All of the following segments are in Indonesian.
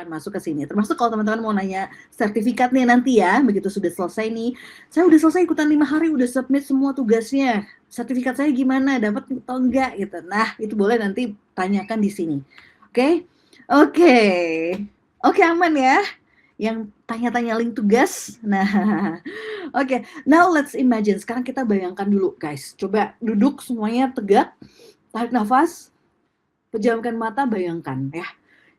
akan masuk ke sini. Termasuk kalau teman-teman mau nanya sertifikatnya nanti ya, begitu sudah selesai nih, saya udah selesai ikutan 5 hari, udah submit semua tugasnya, sertifikat saya gimana, dapat atau enggak gitu. Nah, itu boleh nanti tanyakan di sini. Oke? Oke. Oke, aman ya? Yang tanya-tanya link tugas. Nah, oke. Now let's imagine. Sekarang kita bayangkan dulu, guys. Coba duduk semuanya tegak, tarik nafas, pejamkan mata, bayangkan ya.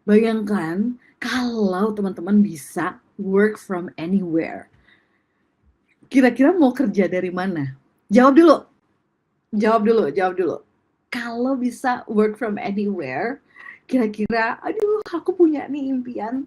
Bayangkan kalau teman-teman bisa work from anywhere. Kira-kira mau kerja dari mana? Jawab dulu. Jawab dulu, jawab dulu. Kalau bisa work from anywhere, kira-kira, aduh, aku punya nih impian.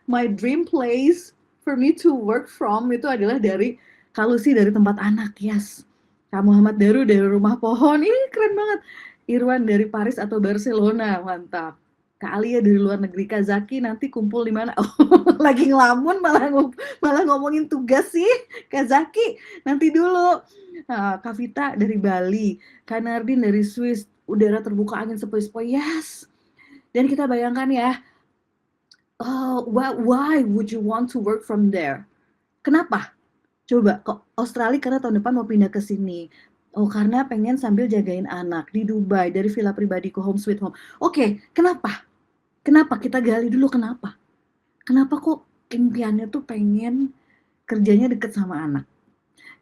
My dream place for me to work from itu adalah dari Kalusi, dari tempat anak, yes. Kak Muhammad Daru dari Rumah Pohon, ini keren banget. Irwan dari Paris atau Barcelona, mantap. Kak Alia dari luar negeri, Kak Zaki nanti kumpul di mana? Oh, lagi ngelamun malah ngomongin tugas sih, Kak Zaki. Nanti dulu. Nah, Kak Vita dari Bali, Kak Nardin dari Swiss, udara terbuka angin sepoi-sepoi, yes. Dan kita bayangkan ya, oh, why would you want to work from there? Kenapa? Coba, kok Australia karena tahun depan mau pindah ke sini. Oh, karena pengen sambil jagain anak di Dubai dari villa pribadiku home sweet home. Oke, kenapa? Kenapa? Kita gali dulu kenapa. Kenapa kok impiannya tuh pengen kerjanya deket sama anak?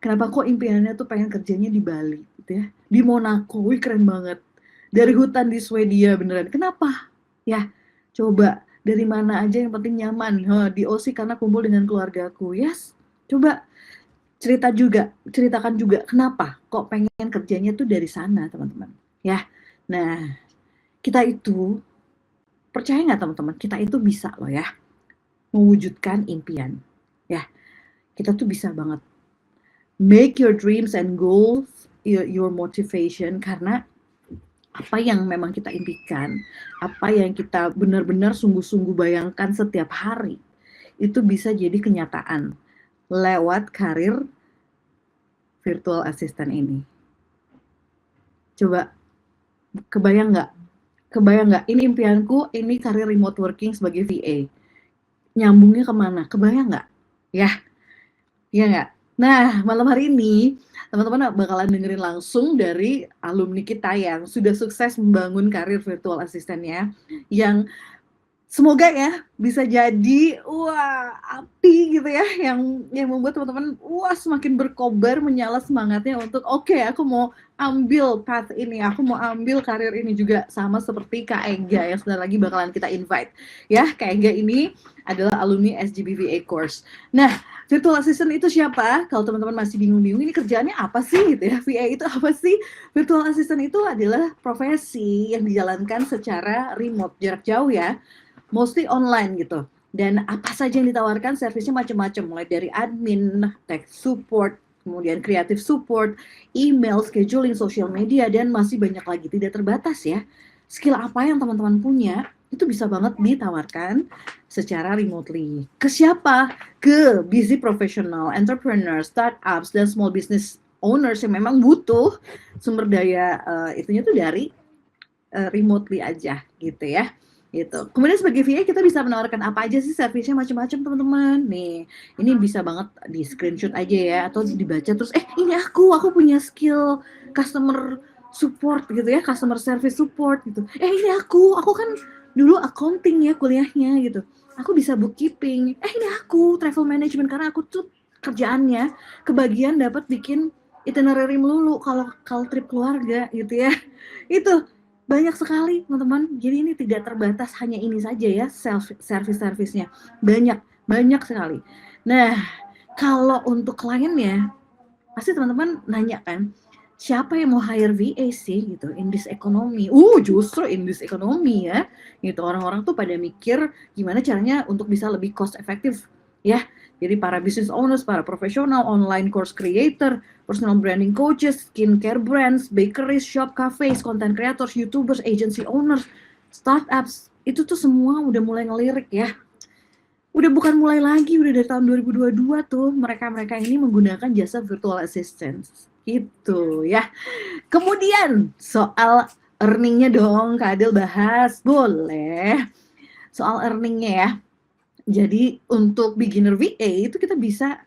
Kenapa kok impiannya tuh pengen kerjanya di Bali gitu ya? Di Monaco, wih keren banget. Dari hutan di Swedia beneran. Kenapa? Ya, coba dari mana aja yang penting nyaman. Di Aussie karena kumpul dengan keluargaku. Yes, coba ceritakan juga kenapa kok pengen kerjanya tuh dari sana, teman-teman. Ya, nah kita itu percaya nggak teman-teman? Kita itu bisa loh ya mewujudkan impian. Ya, kita tuh bisa banget. Make your dreams and goals your motivation, karena apa yang memang kita impikan, apa yang kita benar-benar sungguh-sungguh bayangkan setiap hari, itu bisa jadi kenyataan lewat karir virtual assistant ini. Coba, kebayang nggak? Kebayang nggak? Ini impianku, ini karir remote working sebagai VA. Nyambungnya kemana? Kebayang nggak? Ya, iya nggak? Nah, malam hari ini, teman-teman bakalan dengerin langsung dari alumni kita yang sudah sukses membangun karir virtual assistant-nya, yang semoga ya bisa jadi api gitu ya, yang membuat teman-teman semakin berkobar, menyala semangatnya untuk oke, aku mau ambil path ini, aku mau ambil karir ini juga, sama seperti Kak Ega yang sebentar lagi bakalan kita invite ya. Kak Ega ini adalah alumni SGBVA course. Nah, virtual assistant itu siapa? Kalau teman-teman masih bingung-bingung ini kerjaannya apa sih gitu ya, VA itu apa sih? Virtual assistant itu adalah profesi yang dijalankan secara remote, jarak jauh ya, mostly online gitu. Dan apa saja yang ditawarkan, servisnya macam-macam, mulai dari admin, tech support, kemudian creative support, email, scheduling, social media, dan masih banyak lagi, tidak terbatas ya. Skill apa yang teman-teman punya, itu bisa banget ditawarkan secara remotely. Ke siapa? Ke busy professional, entrepreneur, startups, dan small business owners yang memang butuh sumber daya itunya tuh dari remotely aja gitu ya. Gitu. Kemudian sebagai VA kita bisa menawarkan apa aja sih, servisnya macam-macam teman-teman. Nih, ini bisa banget di screenshot aja ya, atau dibaca terus, ini aku punya skill customer support gitu ya, customer service support gitu. Ini aku kan dulu accounting ya kuliahnya gitu. Aku bisa bookkeeping. Ini aku travel management, karena aku tuh kerjaannya kebagian dapat bikin itinerary melulu kalau trip keluarga gitu ya. Itu banyak sekali teman-teman, jadi ini tidak terbatas hanya ini saja ya, service-nya banyak sekali. Nah, kalau untuk kliennya pasti teman-teman nanya kan, siapa yang mau hire VA sih gitu in this economy? Justru in this economy ya, gitu. Orang-orang tuh pada mikir gimana caranya untuk bisa lebih cost efektif ya. Jadi para business owners, para profesional, online course creator, personal branding coaches, skincare brands, bakeries, shop, cafes, content creators, YouTubers, agency owners, startups, itu tuh semua udah mulai ngelirik ya. Udah bukan mulai lagi, udah dari tahun 2022 tuh mereka-mereka ini menggunakan jasa virtual assistant gitu ya. Kemudian soal earningnya dong, Kak Adel bahas, boleh. Soal earningnya ya. Jadi untuk beginner VA itu kita bisa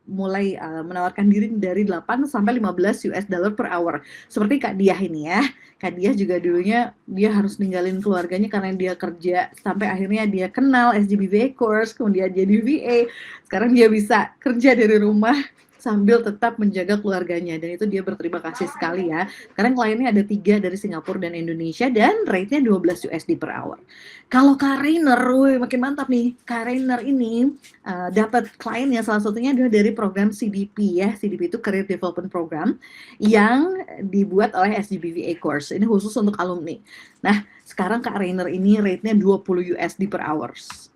mulai menawarkan diri dari 8 sampai $15 per hour. Seperti Kak Diah ini ya. Kak Diah juga dulunya dia harus ninggalin keluarganya karena dia kerja, sampai akhirnya dia kenal SGB VA course, kemudian jadi VA. Sekarang dia bisa kerja dari rumah sambil tetap menjaga keluarganya, dan itu dia berterima kasih sekali ya. Sekarang kliennya ada 3 dari Singapura dan Indonesia dan rate-nya $12 per hour. Kalau Kak Rainer, makin mantap nih. Kak Rainer ini dapat kliennya salah satunya adalah dari program CDP ya. CDP itu Career Development Program yang dibuat oleh SGBVA Course. Ini khusus untuk alumni. Nah, sekarang Kak Rainer ini rate-nya $20 per hours.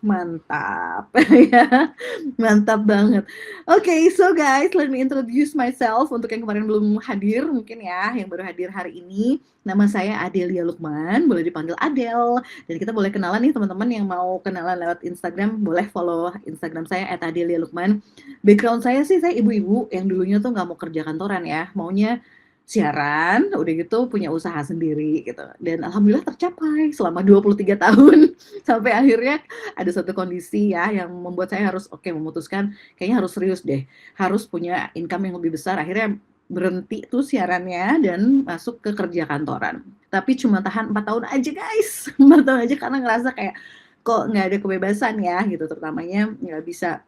Mantap. Ya, mantap banget. Okay, so guys, let me introduce myself untuk yang kemarin belum hadir mungkin ya, yang baru hadir hari ini. Nama saya Adelia Lukman, boleh dipanggil Adel. Dan kita boleh kenalan nih teman-teman yang mau kenalan lewat Instagram, boleh follow Instagram saya @adelia_lukman. Background saya sih, saya ibu-ibu yang dulunya tuh nggak mau kerja kantoran ya, maunya siaran, udah gitu punya usaha sendiri gitu. Dan alhamdulillah tercapai selama 23 tahun. Sampai akhirnya ada satu kondisi ya yang membuat saya harus memutuskan kayaknya harus serius deh, harus punya income yang lebih besar. Akhirnya berhenti tuh siarannya dan masuk ke kerja kantoran. Tapi cuma tahan 4 tahun aja guys. 4 tahun aja karena ngerasa kayak kok nggak ada kebebasan ya gitu, terutamanya nggak bisa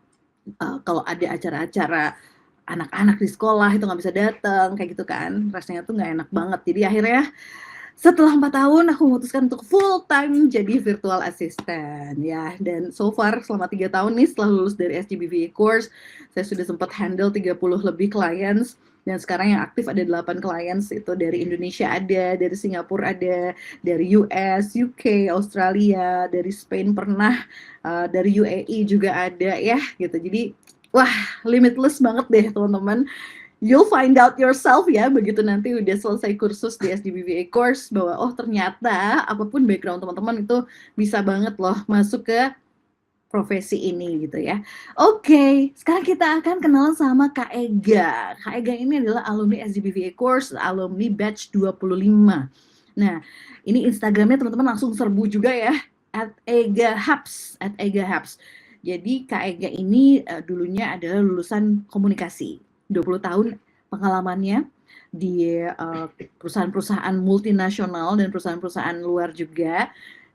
kalau ada acara-acara anak-anak di sekolah itu nggak bisa datang kayak gitu kan, rasanya tuh nggak enak banget. Jadi akhirnya setelah 4 tahun aku memutuskan untuk full time jadi virtual assistant ya, dan so far selama 3 tahun nih setelah lulus dari SGBVA course, saya sudah sempat handle 30 lebih clients, dan sekarang yang aktif ada 8 clients, itu dari Indonesia ada, dari Singapura ada, dari US, UK, Australia, dari Spain pernah, dari UAE juga ada ya gitu. Jadi wah, limitless banget deh teman-teman. You'll find out yourself ya, begitu nanti udah selesai kursus di SGBVA course, bahwa oh ternyata apapun background teman-teman itu bisa banget loh masuk ke profesi ini gitu ya. Oke, sekarang kita akan kenalan sama Kak Ega. Kak Ega ini adalah alumni SGBVA course, alumni batch 25. Nah, ini Instagramnya teman-teman langsung serbu juga ya, @egahabs, @egahabs. Jadi Kak Ega ini dulunya adalah lulusan komunikasi, 20 tahun pengalamannya di perusahaan-perusahaan multinasional dan perusahaan-perusahaan luar juga.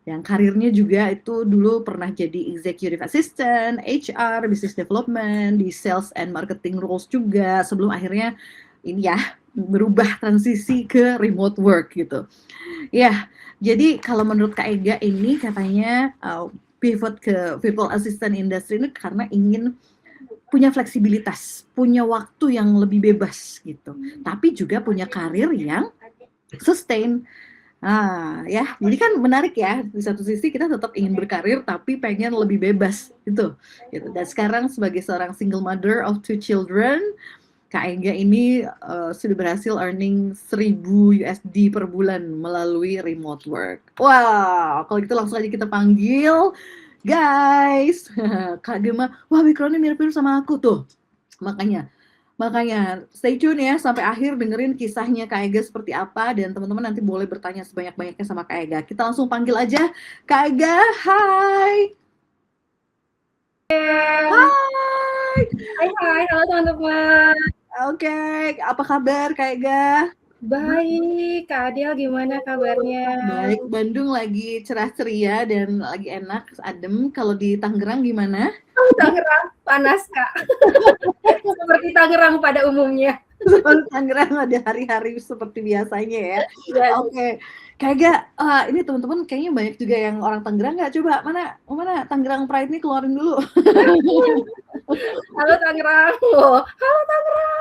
Yang karirnya juga itu dulu pernah jadi executive assistant, HR, business development, di sales and marketing roles juga, sebelum akhirnya ini ya berubah transisi ke remote work gitu. Ya, jadi kalau menurut Kak Ega ini katanya pivot ke virtual assistant industry ini karena ingin punya fleksibilitas, punya waktu yang lebih bebas gitu, tapi juga punya karir yang sustain. Ya, jadi kan menarik ya, di satu sisi kita tetap ingin berkarir tapi pengen lebih bebas gitu. Dan sekarang sebagai seorang single mother of 2 children, Kak Ega ini sudah berhasil earning $1,000 per bulan melalui remote work. Wow, kalau gitu langsung aja kita panggil guys. Kak Gema, wah backgroundnya mirip-mirip sama aku tuh. Makanya stay tune ya sampai akhir, dengerin kisahnya Kak Ega seperti apa, dan teman-teman nanti boleh bertanya sebanyak-banyaknya sama Kak Ega. Kita langsung panggil aja Kak Ega. Hai. Hai. Hai, halo teman-teman. Oke, apa kabar Kak Ega? Baik, Kak Adel gimana kabarnya? Baik, Bandung lagi cerah ceria dan lagi enak, adem. Kalau di Tangerang gimana? Tangerang panas, Kak. Seperti Tangerang pada umumnya. Tangerang ada hari-hari seperti biasanya ya. Yes. Oke, Kak, ini teman-teman kayaknya banyak juga yang orang Tangerang nggak? Coba mana Tangerang Pride nih, keluarin dulu. Halo Tangerang. Halo Tangerang.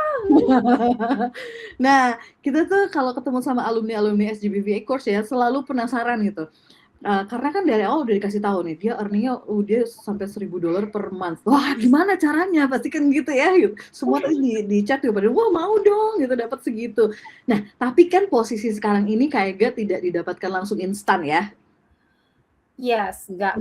Nah, kita tuh kalau ketemu sama alumni SGBVA course ya, selalu penasaran gitu. Karena kan dari awal udah dikasih tahu nih, dia earning-nya dia sampai $1,000 per month. Wah, gimana caranya? Pasti kan gitu ya. Gitu. Semua tadi di chat juga pada, wah mau dong gitu dapat segitu. Nah, tapi kan posisi sekarang ini kayak tidak didapatkan langsung instan ya. Yes, nggak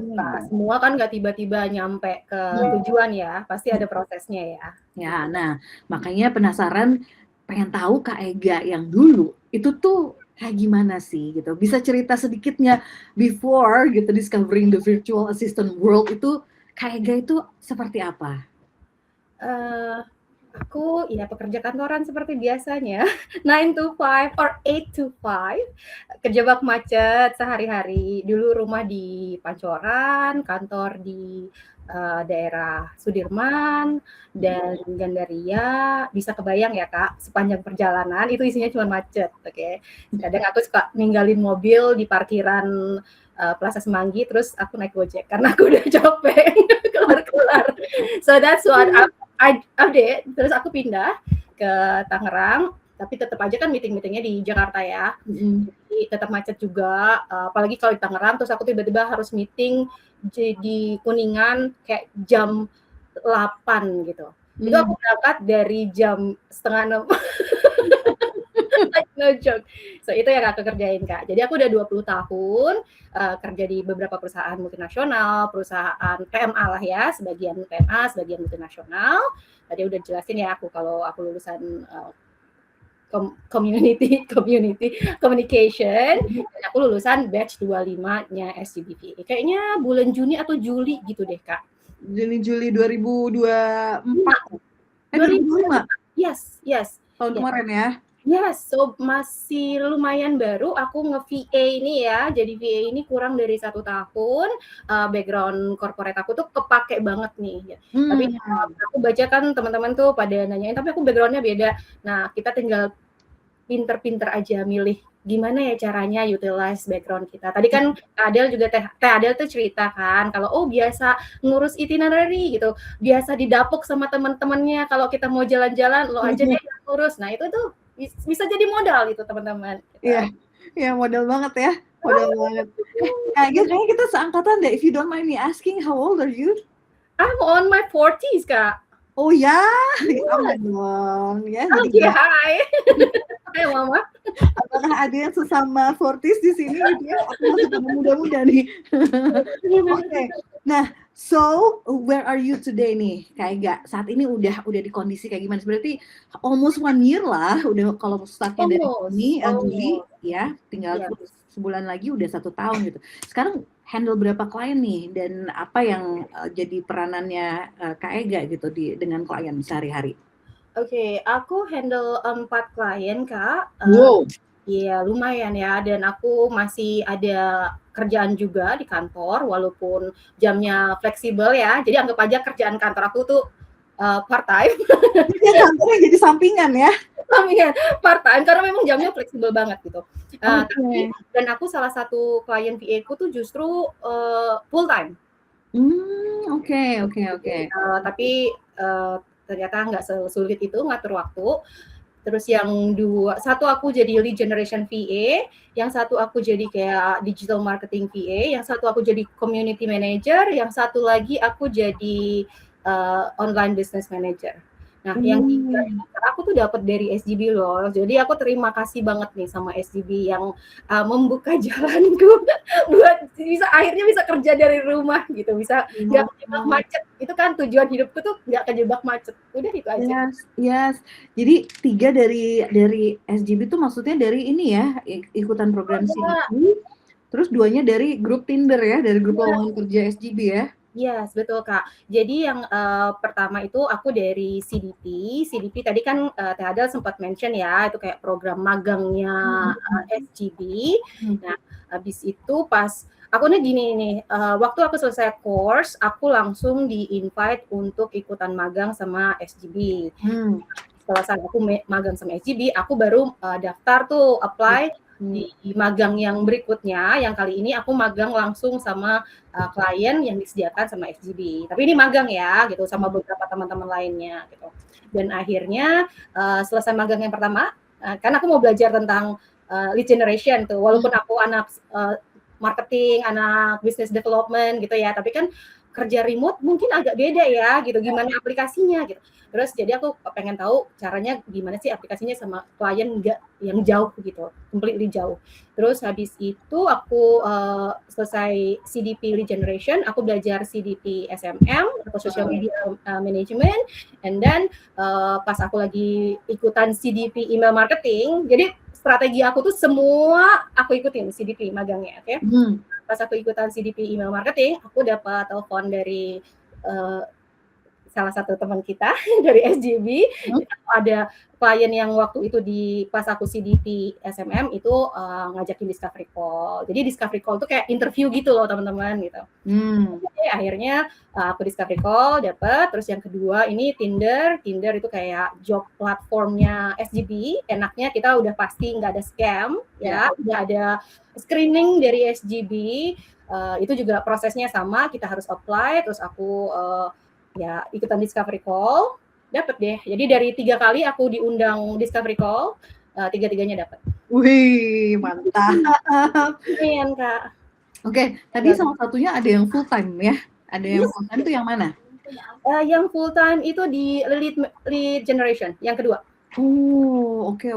semua kan nggak tiba-tiba nyampe ke tujuan ya, pasti ada prosesnya ya. Ya, nah makanya penasaran, pengen tahu Kak Ega yang dulu itu tuh kayak gimana sih gitu? Bisa cerita sedikitnya before gitu discovering the virtual assistant world itu Kaega itu seperti apa? Eee, aku ya pekerja kantoran seperti biasanya, 9 to 5 or 8 to 5, kejebak macet sehari-hari. Dulu rumah di Pancoran, kantor di, daerah Sudirman dan Gandaria. Bisa kebayang ya, Kak, sepanjang perjalanan itu isinya cuma macet, oke. Kadang aku suka ninggalin mobil di parkiran, Plaza Semanggi, terus aku naik Gojek karena aku udah capek, kelar-kelar. So that's what I did, terus aku pindah ke Tangerang, tapi tetap aja kan meeting-meetingnya di Jakarta ya. Jadi tetap macet juga, apalagi kalau di Tangerang, terus aku tiba-tiba harus meeting di Kuningan kayak jam 8 gitu. Itu aku berangkat dari jam 5:30. Like no joke. So itu yang aku kerjain, Kak. Jadi aku udah 20 tahun, kerja di beberapa perusahaan multinasional, perusahaan PMA lah ya, sebagian PMA, sebagian multinasional. Tadi udah jelasin ya kalau aku lulusan, community communication, dan aku lulusan batch 25-nya SCBP. Kayaknya bulan Juni atau Juli gitu deh, Kak. Juni-Juli 2024. 2025? Yes. Tahun kemarin ya? Yes, so masih lumayan baru aku nge-VA ini ya. Jadi VA ini kurang dari 1 tahun, background corporate aku tuh kepake banget nih. Tapi aku baca kan teman-teman tuh pada nanyain, tapi aku background-nya beda. Nah, kita tinggal pinter-pinter aja milih gimana ya caranya utilize background kita. Tadi kan Adel juga Teh Adel tuh cerita kan kalau biasa ngurus itinerary gitu, biasa didapuk sama teman-temannya kalau kita mau jalan-jalan lo aja deh yang ngurus. Nah, itu tuh bisa jadi modal itu teman-teman. Iya. Iya, modal banget ya. Modal banget. Kayaknya kita seangkatan deh. If you don't mind me asking, how old are you? I'm on my 40s, Kak. Oh ya, aman dong ya. Iya, hai. Hai Mama. Apakah ada yang sesama 40s di sini gitu ya? Aku masih muda-muda nih. Oke. Nah, so where are you today nih? Kayak saat ini udah di kondisi kayak gimana? Berarti almost 1 year lah udah kalau startnya dari ini Juli ya, tinggal sebulan lagi udah 1 tahun gitu. Sekarang handle berapa klien nih dan apa yang jadi peranannya Kak Ega gitu dengan klien sehari-hari? Oke, aku handle 4 klien, Kak. Wow. Iya, lumayan ya, dan aku masih ada kerjaan juga di kantor walaupun jamnya fleksibel ya. Jadi anggap aja kerjaan kantor aku tuh part-time. Kantornya jadi sampingan ya? Sampingan, part-time karena memang jamnya fleksibel banget gitu. Tapi dan aku salah satu klien VA-ku tuh justru full-time. Oke. Tapi ternyata nggak sesulit itu ngatur waktu. Terus satu aku jadi lead generation VA, yang satu aku jadi kayak digital marketing VA, yang satu aku jadi community manager, yang satu lagi aku jadi online business manager. Nah, yang tiga aku tuh dapat dari SGB loh. Jadi aku terima kasih banget nih sama SGB yang membuka jalanku buat akhirnya bisa kerja dari rumah gitu, bisa nggak kejebak macet. Itu kan tujuan hidupku tuh nggak kejebak macet. Udah itu aja. Yes. Jadi 3 dari SGB itu maksudnya dari ini ya, ikutan program CDP. Terus 2-nya dari grup Tinder ya, dari grup lowongan kerja SGB ya. Yes, betul Kak. Jadi yang pertama itu aku dari CDP. CDP tadi kan Teh Adel sempat mention ya, itu kayak program magangnya SGB. Nah, habis itu pas aku gini nih, waktu aku selesai course, aku langsung di-invite untuk ikutan magang sama SGB. Setelah aku magang sama SGB, aku baru daftar tuh apply di magang yang berikutnya, yang kali ini aku magang langsung sama klien yang disediakan sama SGB. Tapi ini magang ya, gitu, sama beberapa teman-teman lainnya, gitu. Dan akhirnya selesai magang yang pertama, kan aku mau belajar tentang lead generation tuh, walaupun aku anak marketing, anak business development gitu ya, tapi kan kerja remote mungkin agak beda ya, gitu, gimana aplikasinya gitu. Terus jadi aku pengen tahu caranya gimana sih aplikasinya sama klien nggak yang jauh gitu, completely jauh. Terus habis itu aku selesai CDP lead generation, aku belajar CDP SMM atau social media management, and then pas aku lagi ikutan CDP email marketing, jadi strategi aku tuh semua aku ikutin CDP magangnya, oke. Pas aku ikutan CDP email marketing, aku dapat telepon dari salah satu teman kita dari SJB. Ada klien yang waktu itu pas aku CDP SMM itu ngajakin discovery call. Jadi discovery call tuh kayak interview gitu loh teman-teman gitu. Jadi akhirnya aku discovery call dapet. Terus yang kedua ini Tinder itu kayak job platformnya SJB. Enaknya kita udah pasti nggak ada scam ya, udah ada screening dari SJB. Itu juga prosesnya sama, kita harus apply. Terus aku ya ikutan discovery call, dapet deh. Jadi dari 3 kali aku diundang discovery call, 3-tiganya dapet. Wih, mantap. Lumayan, Kak. Oke, tadi salah satunya ada yang full time ya? Ada yang full time itu yang mana? Yang full time itu di lead generation, yang kedua. Oh, oke.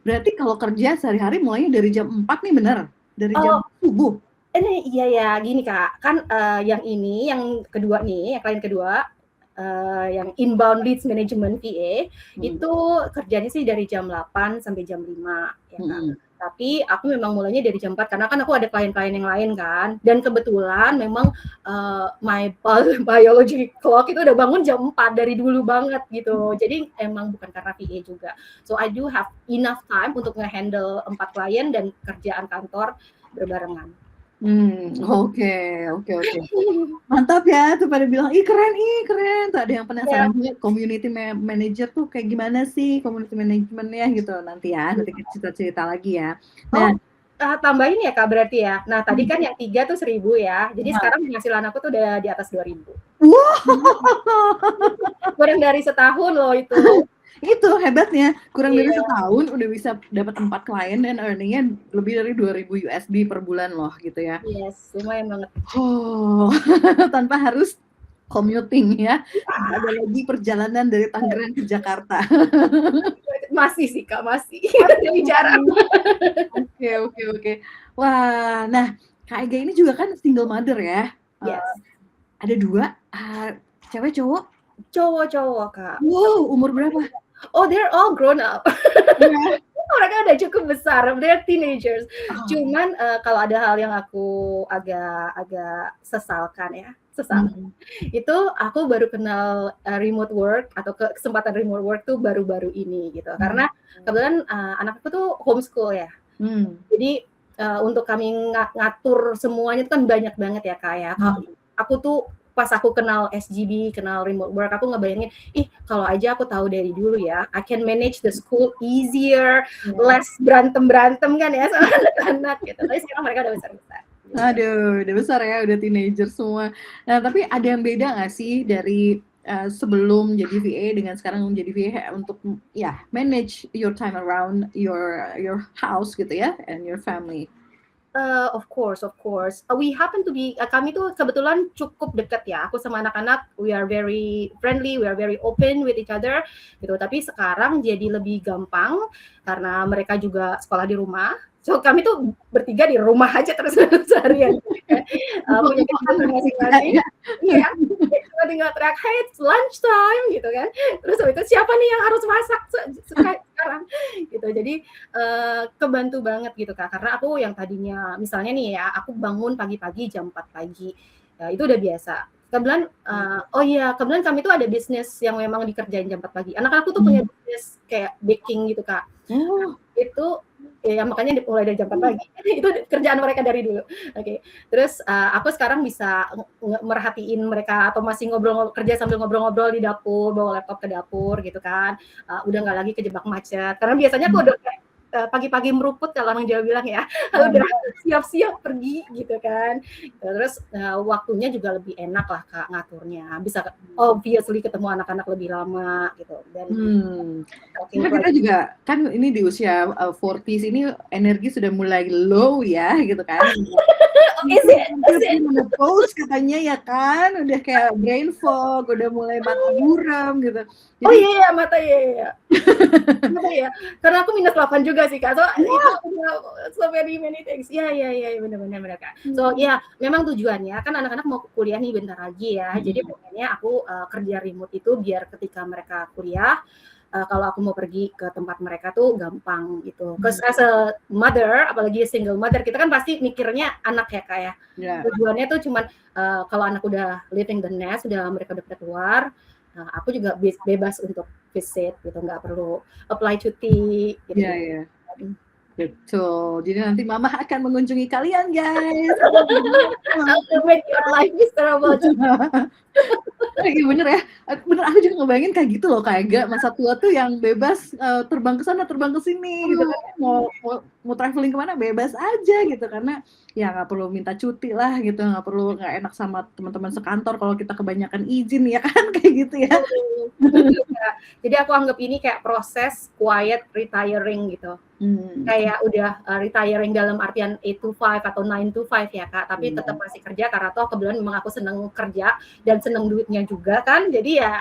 Berarti kalau kerja sehari-hari mulainya dari jam 4 nih bener? Dari jam subuh? Ini iya ya, gini Kak, kan yang ini, yang kedua nih, yang klien kedua, yang inbound leads management VA, itu kerjanya sih dari jam 8 sampai jam 5, ya Kak. Tapi aku memang mulainya dari jam 4, karena kan aku ada klien-klien yang lain kan, dan kebetulan memang my biology clock itu udah bangun jam 4 dari dulu banget gitu. Jadi emang bukan karena VA juga. So I do have enough time untuk nge-handle 4 klien dan kerjaan kantor berbarengan. Oke. Mantap ya, tuh pada bilang, keren. Tuh ada yang penasaran juga community manager tuh kayak gimana sih community managementnya gitu nanti ya, nanti kita cerita lagi ya. Nah, tambahin ya Kak berarti ya. Nah tadi kan yang 3 tuh 1.000 ya, jadi sekarang penghasilan aku tuh udah di atas 2.000. Kurang dari setahun loh itu. Itu hebatnya, kurang dari setahun udah bisa dapat 4 klien dan earningnya lebih dari 2.000 USD per bulan loh gitu ya. Yes, lumayan banget. Tanpa harus commuting ya. Ada lagi perjalanan dari Tangerang ke Jakarta. Masih sih Kak, masih. Dari jarak. Oke. Wah, nah Kak Ega ini juga kan single mother ya. Yes. Ada 2, cewek cowok? Cowok Kak. Wow, umur berapa? Oh, they're all grown up. Mereka udah cukup besar, they're teenagers. Cuman kalau ada hal yang aku agak sesalkan ya, itu aku baru kenal remote work atau kesempatan remote work tuh baru-baru ini gitu. Karena kebetulan anakku tuh homeschool ya. Jadi untuk kami ngatur semuanya itu kan banyak banget ya Kak ya. Aku tuh pas aku kenal SJB, kenal remote work, aku ngebayangin, kalau aja aku tahu dari dulu ya, I can manage the school easier, less berantem kan ya sama anak-anak gitu. Tapi sekarang mereka udah besar-besar. Aduh, udah besar ya, udah teenager semua. Nah, tapi ada yang beda nggak sih dari sebelum jadi VA dengan sekarang menjadi VA untuk ya manage your time around your house gitu ya and your family? Of course. We happen to be, kami tuh kebetulan cukup dekat ya. Aku sama anak-anak, we are very friendly, we are very open with each other, gitu. Tapi sekarang jadi lebih gampang karena mereka juga sekolah di rumah. So kami tuh bertiga di rumah aja terus seharian. Punya kegiatan masing-masing. Iya. Kita tinggal teriak, hey, it's lunch time gitu kan. Terus habis itu siapa nih yang harus masak sekarang gitu. Jadi kebantu banget gitu Kak. Karena aku yang tadinya misalnya nih ya, aku bangun pagi-pagi jam 4 pagi. Ya, itu udah biasa. Kebetulan kebetulan kami tuh ada bisnis yang memang dikerjain jam 4 pagi. Anak aku tuh punya bisnis kayak baking gitu Kak. Itu ya makanya mulai dari jam 4 pagi. Itu kerjaan mereka dari dulu. Oke. Terus aku sekarang bisa merhatiin mereka atau masih kerja sambil ngobrol-ngobrol di dapur, bawa laptop ke dapur gitu kan. Udah nggak lagi kejebak macet. Karena biasanya aku udah pagi-pagi meruput kalau orang Jawa bilang ya, udah siap-siap pergi gitu kan. Terus waktunya juga lebih enak lah Kak ngaturnya. Bisa obviously ketemu anak-anak lebih lama gitu. Dan kita juga kan ini di usia 40s ini energi sudah mulai low ya gitu kan. Is it? Menopause katanya ya kan, udah kayak brain fog, udah mulai mata buram gitu. Jadi, mata ya. Mata ya. Karena aku minus 8 juga sih Kak. So many things. Ya benar Kak. So memang tujuannya kan anak-anak mau kuliah nih bentar lagi ya. Jadi pokoknya aku kerja remote itu biar ketika mereka kuliah kalau aku mau pergi ke tempat mereka tuh gampang gitu. Cause as a mother, apalagi single mother, kita kan pasti mikirnya anak ya Kak ya. Ya. Tujuannya tuh cuman kalau anak udah leaving the nest, mereka udah keluar, aku juga bebas untuk visit gitu, nggak perlu apply cuti gitu. Iya, iya. Betul. Jadi nanti mama akan mengunjungi kalian, guys. How to make your life miserable. Iya bener ya. Bener, aku juga ngebayangin kayak gitu loh, kayak gak masa tua tuh yang bebas terbang ke sana, terbang ke sini gitu kan. Mau traveling kemana bebas aja gitu, karena ya nggak perlu minta cuti lah gitu, nggak enak sama teman-teman sekantor kalau kita kebanyakan izin ya kan kayak gitu ya. Jadi aku anggap ini kayak proses quiet retiring gitu. Kayak udah retiring dalam artian 8 to 5 atau 9 to 5 ya Kak, tapi tetap masih kerja karena toh kebetulan memang aku seneng kerja dan seneng duitnya juga kan, jadi ya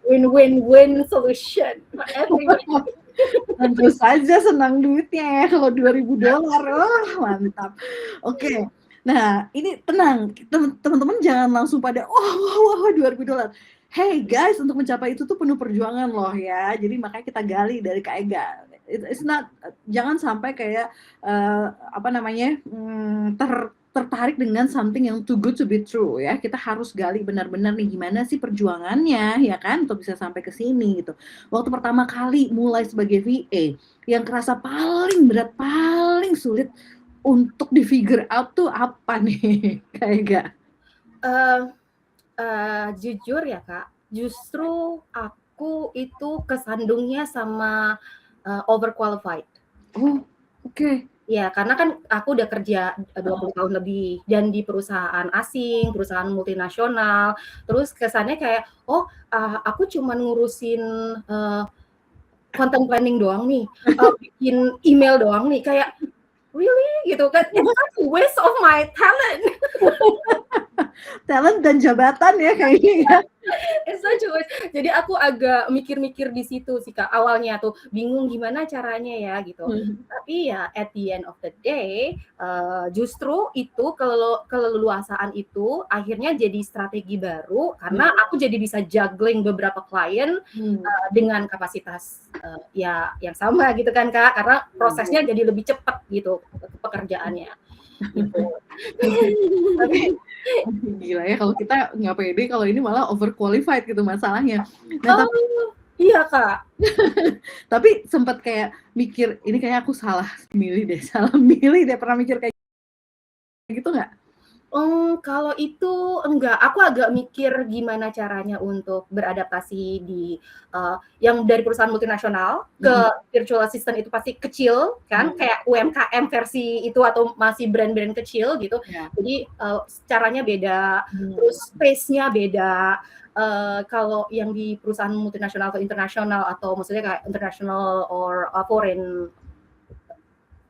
win-win solution for everybody. Tentu saja senang duitnya ya kalau $2.000. Mantap. Oke. Nah, ini tenang, teman-teman jangan langsung pada wah $2.000. Hey guys, untuk mencapai itu tuh penuh perjuangan loh ya. Jadi makanya kita gali dari Kak Ega. It's not, jangan sampai kayak tertarik dengan something yang too good to be true ya. Kita harus gali benar-benar nih gimana sih perjuangannya ya kan untuk bisa sampai ke sini gitu. Waktu pertama kali mulai sebagai VA, yang kerasa paling berat, paling sulit untuk di figure out tuh apa nih, kayak gak? Jujur ya Kak, justru aku itu kesandungnya sama overqualified. Oh, oke. Ya, karena kan aku udah kerja 20 tahun lebih dan di perusahaan asing, perusahaan multinasional, terus kesannya kayak, aku cuman ngurusin content planning doang nih, bikin email doang nih, kayak really gitu kan, it's such a waste of my talent. Talent dan jabatan ya kayaknya ya. It's such a waste. Jadi aku agak mikir-mikir di situ sih Kak, awalnya tuh bingung gimana caranya ya gitu. Tapi ya at the end of the day, justru itu keleluasaan itu akhirnya jadi strategi baru karena aku jadi bisa juggling beberapa klien dengan kapasitas ya yang sama gitu kan Kak, karena prosesnya jadi lebih cepat gitu pekerjaannya. Gitu. Gila ya, kalau kita nggak pede, kalau ini malah overqualified gitu masalahnya. Nah, iya Kak. Tapi sempat kayak mikir, ini kayak aku salah milih deh, pernah mikir kayak gitu nggak? Kalau itu enggak, aku agak mikir gimana caranya untuk beradaptasi di yang dari perusahaan multinasional ke virtual assistant itu pasti kecil kan, kayak UMKM versi itu atau masih brand-brand kecil gitu. Jadi caranya beda, terus pace-nya beda. Kalau yang di perusahaan multinasional atau internasional atau maksudnya kayak international or foreign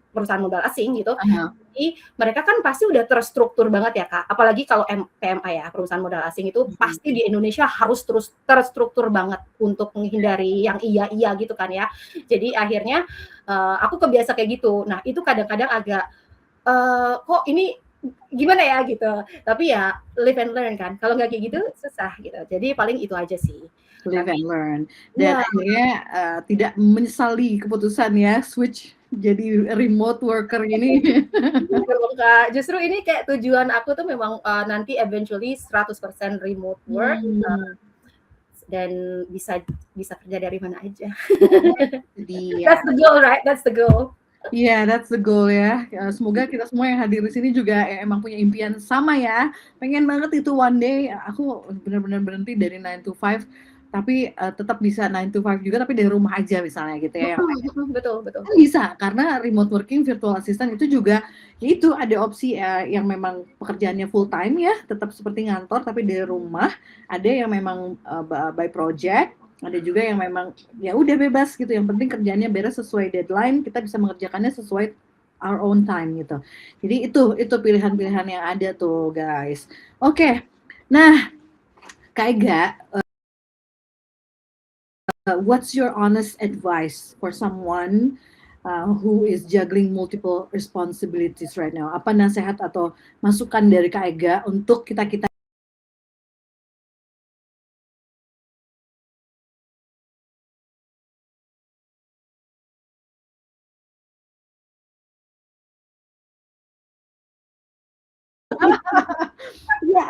perusahaan modal asing gitu, jadi mereka kan pasti udah terstruktur banget ya Kak, apalagi kalau PMA ya, perusahaan modal asing itu pasti di Indonesia harus terus terstruktur banget untuk menghindari yang iya gitu kan ya. Jadi akhirnya aku kebiasa kayak gitu. Nah itu kadang-kadang agak kok ini gimana ya gitu, tapi ya live and learn kan, kalau nggak kayak gitu susah gitu. Jadi paling itu aja sih. Live and learn. Dan akhirnya tidak menyesali keputusan ya, switch jadi remote worker ini. Enggak, justru ini kayak tujuan aku tuh memang nanti eventually 100% remote work dan bisa kerja dari mana aja. That's the goal, right? That's the goal. Iya, that's the goal ya. Semoga kita semua yang hadir di sini juga emang punya impian sama ya. Pengen banget itu one day aku benar-benar berhenti dari 9 to 5, tapi tetap bisa 9 to 5 juga tapi dari rumah aja misalnya gitu ya. Betul. Kan bisa, karena remote working virtual assistant itu juga itu ada opsi yang memang pekerjaannya full time ya, tetap seperti ngantor tapi dari rumah. Ada yang memang by project, ada juga yang memang ya udah bebas gitu, yang penting kerjaannya beres sesuai deadline, kita bisa mengerjakannya sesuai our own time gitu. Jadi itu pilihan-pilihan yang ada tuh guys. Oke. Nah, Kak Ega, what's your honest advice for someone who is juggling multiple responsibilities right now? Apa nasihat atau masukan dari Kak Ega untuk kita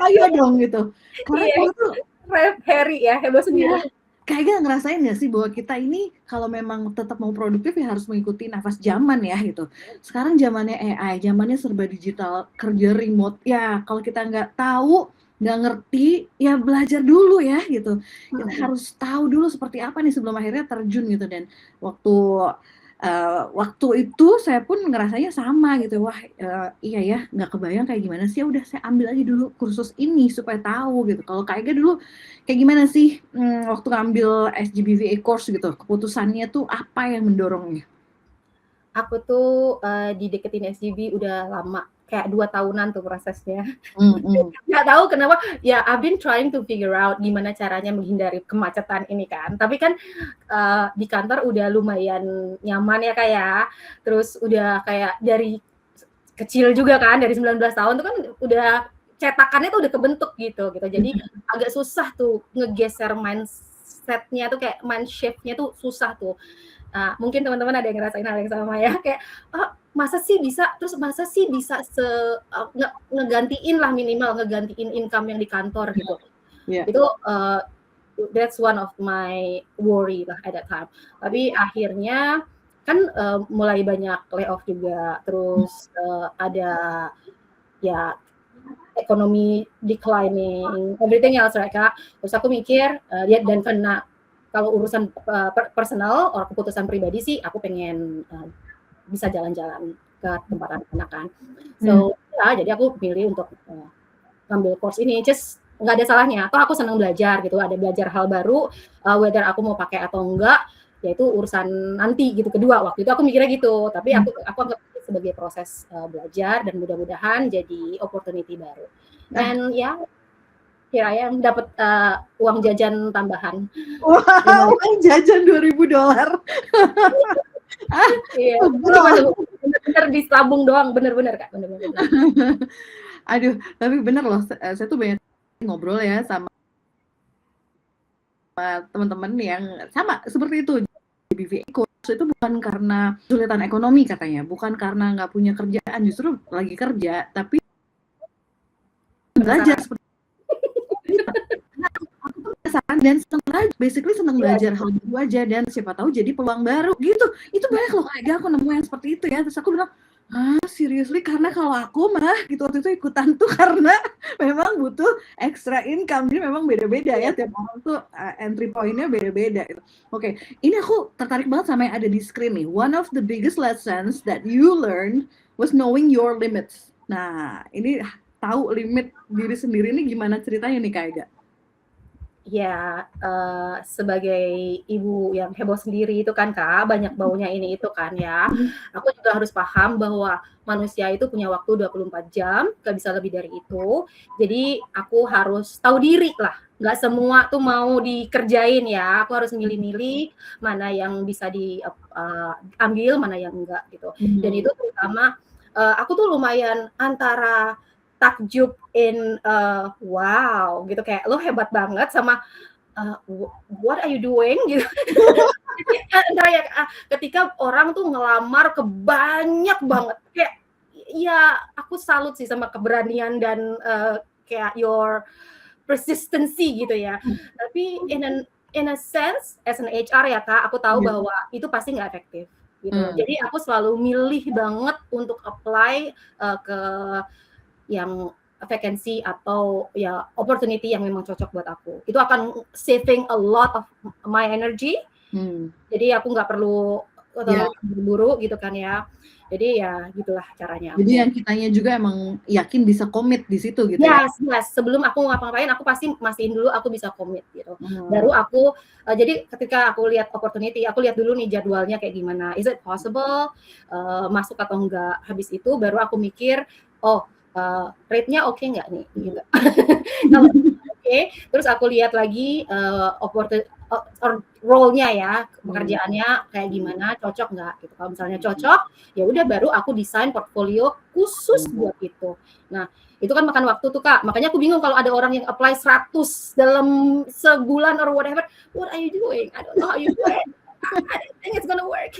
ayo dong gitu. Karena Iya, dulu tuh Harry ya, heboh sendiri. iya, kayak gak ngerasain gak sih bahwa kita ini kalau memang tetap mau produktif ya harus mengikuti nafas zaman ya gitu. Sekarang zamannya AI, zamannya serba digital, kerja remote. Ya kalau kita nggak tahu, nggak ngerti, ya belajar dulu ya gitu. Kita harus tahu dulu seperti apa nih sebelum akhirnya terjun gitu. Dan waktu waktu itu saya pun ngerasanya sama gitu. Wah, iya ya, nggak kebayang kayak gimana sih. Ya udah saya ambil aja dulu kursus ini supaya tahu gitu. Kalau kayaknya dulu kayak gimana sih waktu ngambil SGBVA course gitu? Keputusannya tuh apa yang mendorongnya? Aku tuh dideketin SGB udah lama, kayak 2 tahunan tuh prosesnya. Nggak tahu kenapa, ya I've been trying to figure out gimana caranya menghindari kemacetan ini kan. Tapi kan di kantor udah lumayan nyaman ya Kak ya. Terus udah kayak dari kecil juga kan, dari 19 tahun tuh kan udah cetakannya tuh udah kebentuk gitu. Jadi agak susah tuh ngegeser mindset-nya tuh kayak mind shift-nya tuh susah tuh. Mungkin teman-teman ada yang ngerasain hal yang sama ya, kayak masa sih bisa ngegantiin lah, minimal ngegantiin income yang di kantor gitu. Itu that's one of my worry lah at that time. Tapi akhirnya kan mulai banyak layoff juga, terus ada ya ekonomi declining, everything else right Kak. Terus aku mikir lihat dan karena kalau urusan personal or keputusan pribadi sih aku pengen bisa jalan-jalan ke tempat anak-anak kan. So ya jadi aku pilih untuk ngambil course ini, just nggak ada salahnya. Toh aku senang belajar gitu, ada belajar hal baru, whether aku mau pakai atau enggak, ya itu urusan nanti gitu. Kedua waktu itu aku mikirnya gitu, tapi aku anggap sebagai proses belajar dan mudah-mudahan jadi opportunity baru. Dan ya kira dapat uang jajan tambahan. Wow, uang jajan $2.000. Iya, bener ditabung doang, bener Kak, bener. Aduh, tapi bener loh, saya tuh banyak ngobrol ya sama teman-teman yang sama seperti itu. BVA course itu bukan karena kesulitan ekonomi katanya, bukan karena nggak punya kerjaan, justru lagi kerja, tapi belajar seperti dan seneng belajar, basically seneng belajar hal baru aja dan siapa tahu jadi peluang baru gitu. Itu banyak loh kayak aku nemu yang seperti itu ya. Terus aku bilang, seriously, karena kalau aku mah gitu waktu itu ikutan tuh karena memang butuh extra income. Jadi memang beda-beda ya, tiap orang tuh entry point-nya beda-beda gitu. Oke, ini aku tertarik banget sama yang ada di screen nih. One of the biggest lessons that you learned was knowing your limits. Nah, ini tahu limit diri sendiri ini gimana ceritanya nih Kak Ega? Ya, sebagai ibu yang heboh sendiri itu kan Kak, banyak baunya ini itu kan ya. Aku juga harus paham bahwa manusia itu punya waktu 24 jam, gak bisa lebih dari itu. Jadi aku harus tahu diri lah, gak semua tuh mau dikerjain ya. Aku harus milih-milih mana yang bisa diambil, mana yang enggak gitu. Dan itu terutama aku tuh lumayan antara takjub wow gitu, kayak lo hebat banget sama what are you doing gitu. Antara ketika orang tuh ngelamar ke banyak banget, kayak ya aku salut sih sama keberanian dan kayak your persistency gitu ya. Tapi in a sense as an HR ya Kak, aku tahu bahwa itu pasti nggak efektif gitu. Jadi aku selalu milih banget untuk apply ke yang vacancy atau ya opportunity yang memang cocok buat aku. Itu akan saving a lot of my energy. Jadi aku nggak perlu buru-buru gitu kan ya. Jadi ya gitulah caranya. Jadi yang kitanya juga emang yakin bisa komit di situ gitu ya? Yes. Sebelum aku ngapa-ngapain aku pasti mastiin dulu aku bisa komit gitu. Baru aku jadi ketika aku lihat opportunity, aku lihat dulu nih jadwalnya kayak gimana. Is it possible masuk atau enggak? Habis itu baru aku mikir, rate-nya oke nggak nih? Gitu. Kalau oke, terus aku lihat lagi role-nya ya, pekerjaannya kayak gimana, cocok nggak gitu. Kalau misalnya cocok, ya udah baru aku desain portfolio khusus buat itu. Nah, itu kan makan waktu tuh Kak. Makanya aku bingung kalau ada orang yang apply 100 dalam sebulan or whatever. What are you doing? I don't know how you do it. I don't think it's gonna work.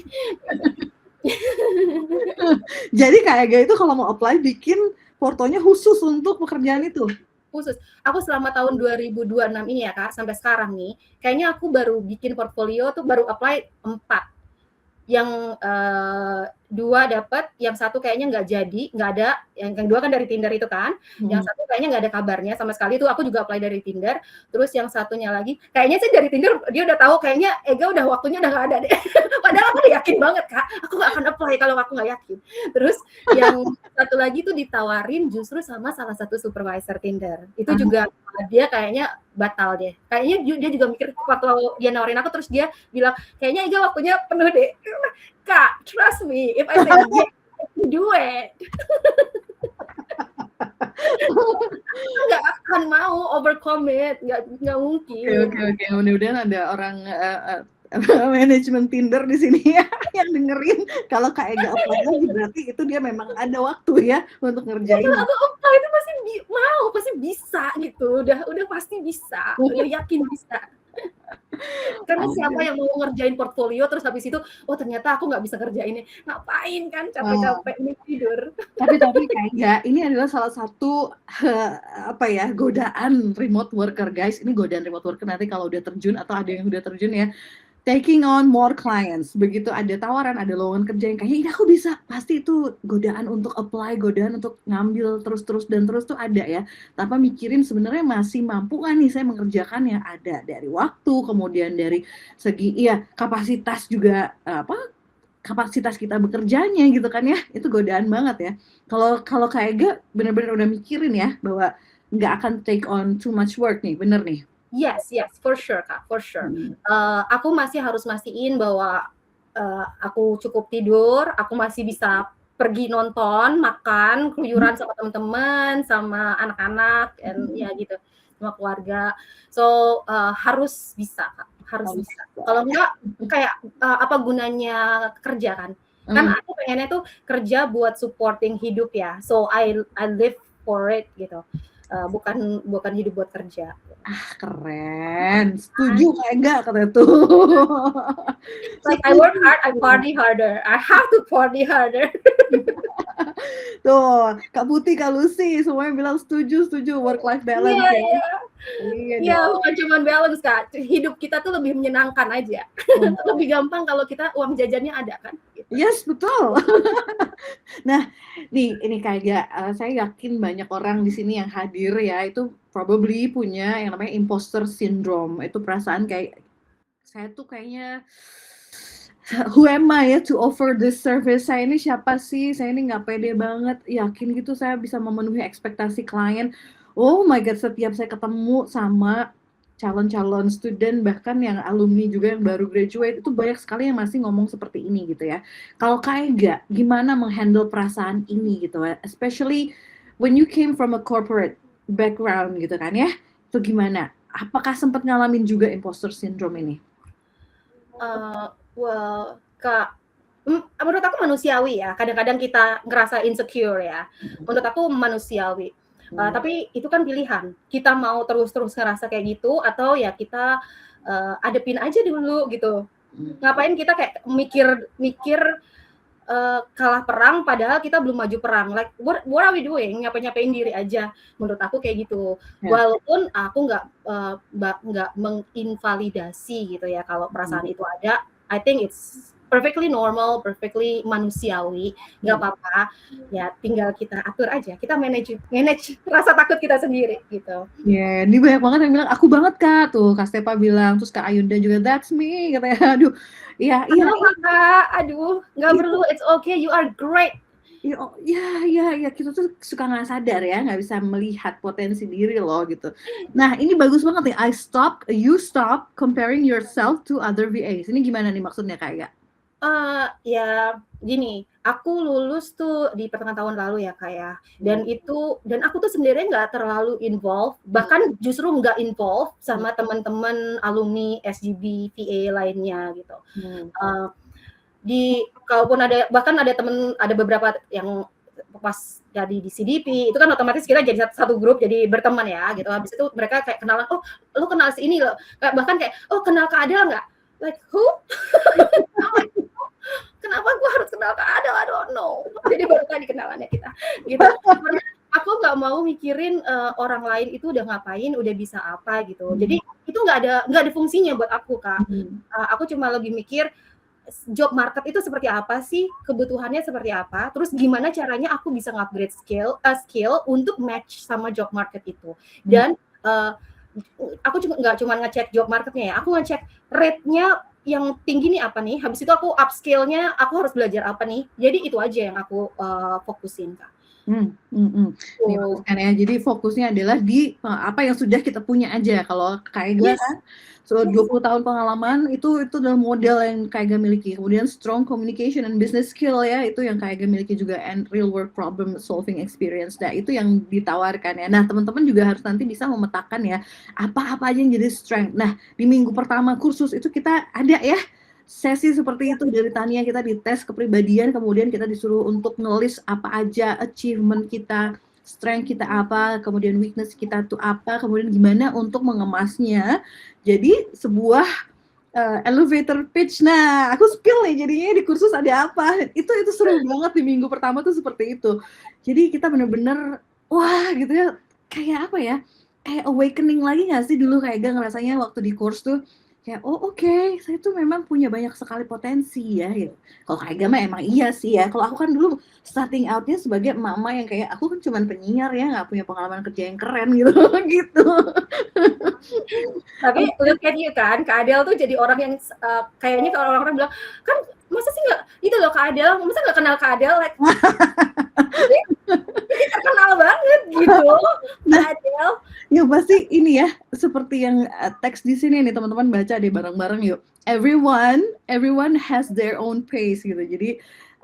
Jadi kayak itu kalau mau apply bikin portonya khusus untuk pekerjaan itu. khusus. Aku selama tahun 2026 ini ya Kak, sampai sekarang nih, kayaknya aku baru bikin portfolio tuh baru apply 4. Yang 2 dapat, yang 1 kayaknya nggak jadi, nggak ada, yang 2 kan dari Tinder itu kan, yang 1 kayaknya nggak ada kabarnya sama sekali, itu aku juga apply dari Tinder, terus yang satunya lagi, kayaknya sih dari Tinder dia udah tahu kayaknya Ega udah waktunya udah nggak ada deh. Padahal aku udah yakin banget Kak, aku nggak akan apply kalau aku nggak yakin. Terus yang satu lagi tuh ditawarin justru sama salah satu supervisor Tinder, itu juga dia kayaknya batal deh. Kayaknya dia juga mikir waktu dia nawarin aku terus dia bilang, "Kayaknya Ega waktunya penuh deh." Kak, trust me, if I say yes, do it. Nggak akan mau overcommit, nggak mungkin. Oke. Mudah-mudahan ada orang manajemen Tinder di sini ya yang dengerin kalau Kak Ega apply lagi berarti itu dia memang ada waktu ya untuk ngerjain. Kalau aku apply itu pasti mau, pasti bisa gitu. Udah pasti bisa, udah yakin bisa. Karena siapa yang mau ngerjain portfolio terus habis itu, oh ternyata aku nggak bisa ngerjainnya. Ngapain kan capek-capek ini tidur. Tapi Kak Ega, ini adalah salah satu godaan remote worker guys. Ini godaan remote worker nanti kalau udah terjun atau ada yang udah terjun ya. Taking on more clients, begitu ada tawaran, ada lowongan kerja yang kayaknya ini aku bisa, pasti itu godaan untuk apply, godaan untuk ngambil terus tuh ada ya, tanpa mikirin sebenarnya masih mampu nggak nih saya mengerjakan yang ada dari waktu, kemudian dari segi kapasitas juga kapasitas kita bekerjanya gitu kan ya, itu godaan banget ya. Kalau kayak Ega benar-benar udah mikirin ya bahwa nggak akan take on too much work nih, bener nih. Yes, for sure Kak, for sure. Aku masih harus mastiin bahwa aku cukup tidur, aku masih bisa pergi nonton, makan, keluyuran sama teman-teman, sama anak-anak, ya gitu, sama keluarga. So harus bisa Kak, harus bisa. Kalau enggak kayak apa gunanya kerja kan? Kan aku pengennya tuh kerja buat supporting hidup ya. So I live for it gitu. Bukan hidup buat kerja. Keren, setuju kayak enggak kata tuh. Like I work hard, I party harder. I have to party harder. Tuh, Kak Putih, Kak Lucy, semuanya bilang setuju work life balance ya. Iya, bukan cuma balance Kak. Hidup kita tuh lebih menyenangkan aja. Lebih gampang kalau kita uang jajannya ada kan. Yes, betul. Nah, ini kayak saya yakin banyak orang di sini yang hadir ya, itu probably punya yang namanya imposter syndrome. Itu perasaan kayak saya tuh kayaknya who am I ya to offer this service? Saya ini siapa sih? Saya ini nggak pede banget. Yakin gitu saya bisa memenuhi ekspektasi klien. Oh my God, setiap saya ketemu sama calon-calon student, bahkan yang alumni juga yang baru graduate, itu banyak sekali yang masih ngomong seperti ini gitu ya. Kalau Kak Ega, gimana menghandle perasaan ini gitu ya? Especially when you came from a corporate background gitu kan ya, itu gimana? Apakah sempat ngalamin juga imposter syndrome ini? Well, Kak, menurut aku manusiawi ya. Kadang-kadang kita ngerasa insecure ya. Menurut aku manusiawi. Tapi itu kan pilihan. Kita mau terus-terus ngerasa kayak gitu atau ya kita adepin aja dulu gitu. Ngapain kita kayak mikir kalah perang padahal kita belum maju perang. Like what are we doing? Nyapain diri aja. Menurut aku kayak gitu. Walaupun aku nggak menginvalidasi gitu ya kalau perasaan itu ada. I think it's perfectly normal, perfectly manusiawi, nggak apa-apa. Ya tinggal kita atur aja, kita manage rasa takut kita sendiri gitu. Ini banyak banget yang bilang aku banget Kak, tuh Kak Stepa bilang, terus Kak Ayunda juga that's me katanya. Aduh, iya. Kak, aduh, nggak perlu, it's okay, you are great. Ya, kita tuh suka nggak sadar ya, nggak bisa melihat potensi diri loh gitu. Nah, ini bagus banget nih. You stop comparing yourself to other VAs. Ini gimana nih maksudnya Kak? Ya gini, aku lulus tuh di pertengahan tahun lalu ya Kak ya, dan aku tuh sebenarnya nggak terlalu involved, bahkan justru nggak involved sama teman-teman alumni SGB VA lainnya gitu. Kalaupun ada beberapa yang pas jadi di CDP itu kan otomatis kita jadi satu grup, jadi berteman ya gitu. Habis itu mereka kayak kenalan, oh lu kenal si ini loh, bahkan kayak oh kenal Kak Adel nggak? Like who? Kenapa gue harus kenal Kak Adel? I don't know. Jadi baru tadi kenalannya kita gitu. aku nggak mau mikirin orang lain itu udah ngapain, udah bisa apa gitu. Jadi itu nggak ada fungsinya buat aku, Kak. Aku cuma lebih mikir job market itu seperti apa sih, kebutuhannya seperti apa, terus gimana caranya aku bisa upgrade skill untuk match sama job market itu. Dan aku nggak cuma ngecek job marketnya ya, aku ngecek rate-nya yang tinggi nih apa nih, habis itu aku upskill-nya aku harus belajar apa nih. Jadi itu aja yang aku fokusin, Kak. Nih bagus kan ya. Jadi fokusnya adalah di apa yang sudah kita punya aja. Kalau Kak Ega kan 20 tahun pengalaman itu adalah modal yang Kak Ega miliki. Kemudian strong communication and business skill ya, itu yang Kak Ega miliki juga, and real world problem solving experience. Nah, itu yang ditawarkan ya. Nah, teman-teman juga harus nanti bisa memetakan ya apa-apa aja yang jadi strength. Nah, di minggu pertama kursus itu kita ada ya sesi seperti itu dari Tania, kita dites kepribadian, kemudian kita disuruh untuk ngelis apa aja achievement kita, strength kita apa, kemudian weakness kita tuh apa, kemudian gimana untuk mengemasnya jadi sebuah elevator pitch. Nah, aku spill nih jadinya di kursus ada apa. Itu seru banget di minggu pertama tuh seperti itu. Jadi kita bener-bener wah gitu ya, kayak apa ya? Kayak awakening lagi nggak sih dulu kayak gak ngerasanya waktu di course tuh kayak saya tuh memang punya banyak sekali potensi ya gitu. Kalau kayak mah emang iya sih ya. Kalau aku kan dulu starting outnya sebagai emak-emak yang kayak aku kan cuman penyiar ya, nggak punya pengalaman kerja yang keren gitu gitu. Tapi look at you kan, Kak Adel tuh jadi orang yang kayaknya kalau orang-orang bilang, kan masa sih nggak, itu loh Kak Adel, masa nggak kenal Kak Adel? Like, jadi terkenal banget gitu, Kak Adel. Ya pasti ini ya, seperti yang teks di sini nih teman-teman, baca deh bareng-bareng yuk. Everyone has their own pace gitu. Jadi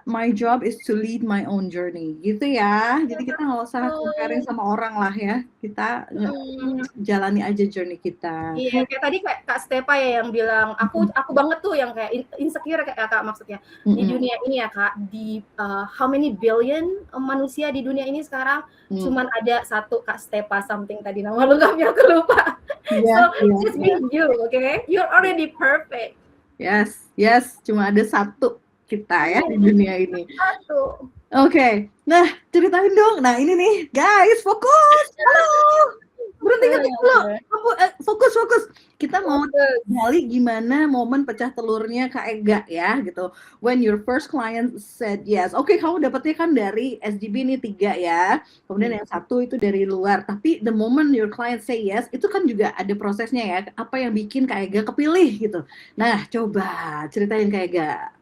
my job is to lead my own journey gitu ya. Jadi kita nggak usah comparing sama orang lah ya. Kita jalani aja journey kita. Iya, kayak tadi Kak Stepa ya yang bilang, aku banget tuh yang kayak insecure kayak Kak maksudnya. Di dunia ini ya Kak, di how many billion manusia di dunia ini sekarang, cuman ada satu Kak Stepa something tadi, nama lengkapnya aku lupa. Just be you, okay? You're already perfect. Yes, cuma ada satu kita ya di dunia ini. Satu. Oke, nah ceritain dong. Nah ini nih, guys, fokus. Halo, berhenti dulu. Fokus. Kita mau gali gimana momen pecah telurnya Kak Ega ya, gitu. When your first client said yes. Oke, kamu dapetnya kan dari SGB ini 3 ya. Kemudian yang 1 itu dari luar. Tapi the moment your client say yes, itu kan juga ada prosesnya ya. Apa yang bikin Kak Ega kepilih gitu. Nah, coba ceritain Kak Ega.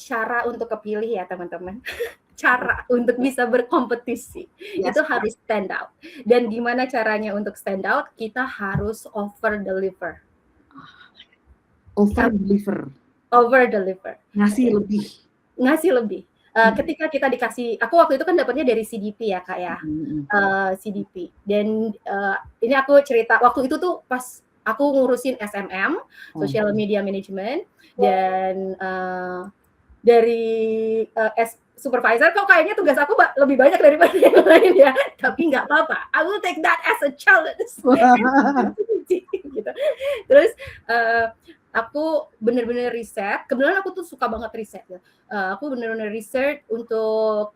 Cara untuk kepilih ya teman-teman. Cara untuk bisa berkompetisi itu harus stand out. Dan gimana caranya untuk stand out? Kita harus over deliver. Over deliver. Ngasih lebih. Ketika kita dikasih, aku waktu itu kan dapatnya dari CDP ya Kak ya, CDP. Dan ini aku cerita waktu itu tuh pas aku ngurusin SMM, Social Media Management, dan dari supervisor kok kayaknya tugas aku lebih banyak daripada yang lain ya, tapi nggak apa-apa, I will take that as a challenge. Gitu. Terus aku bener-bener riset, kebetulan aku tuh suka banget riset ya. Aku bener-bener riset untuk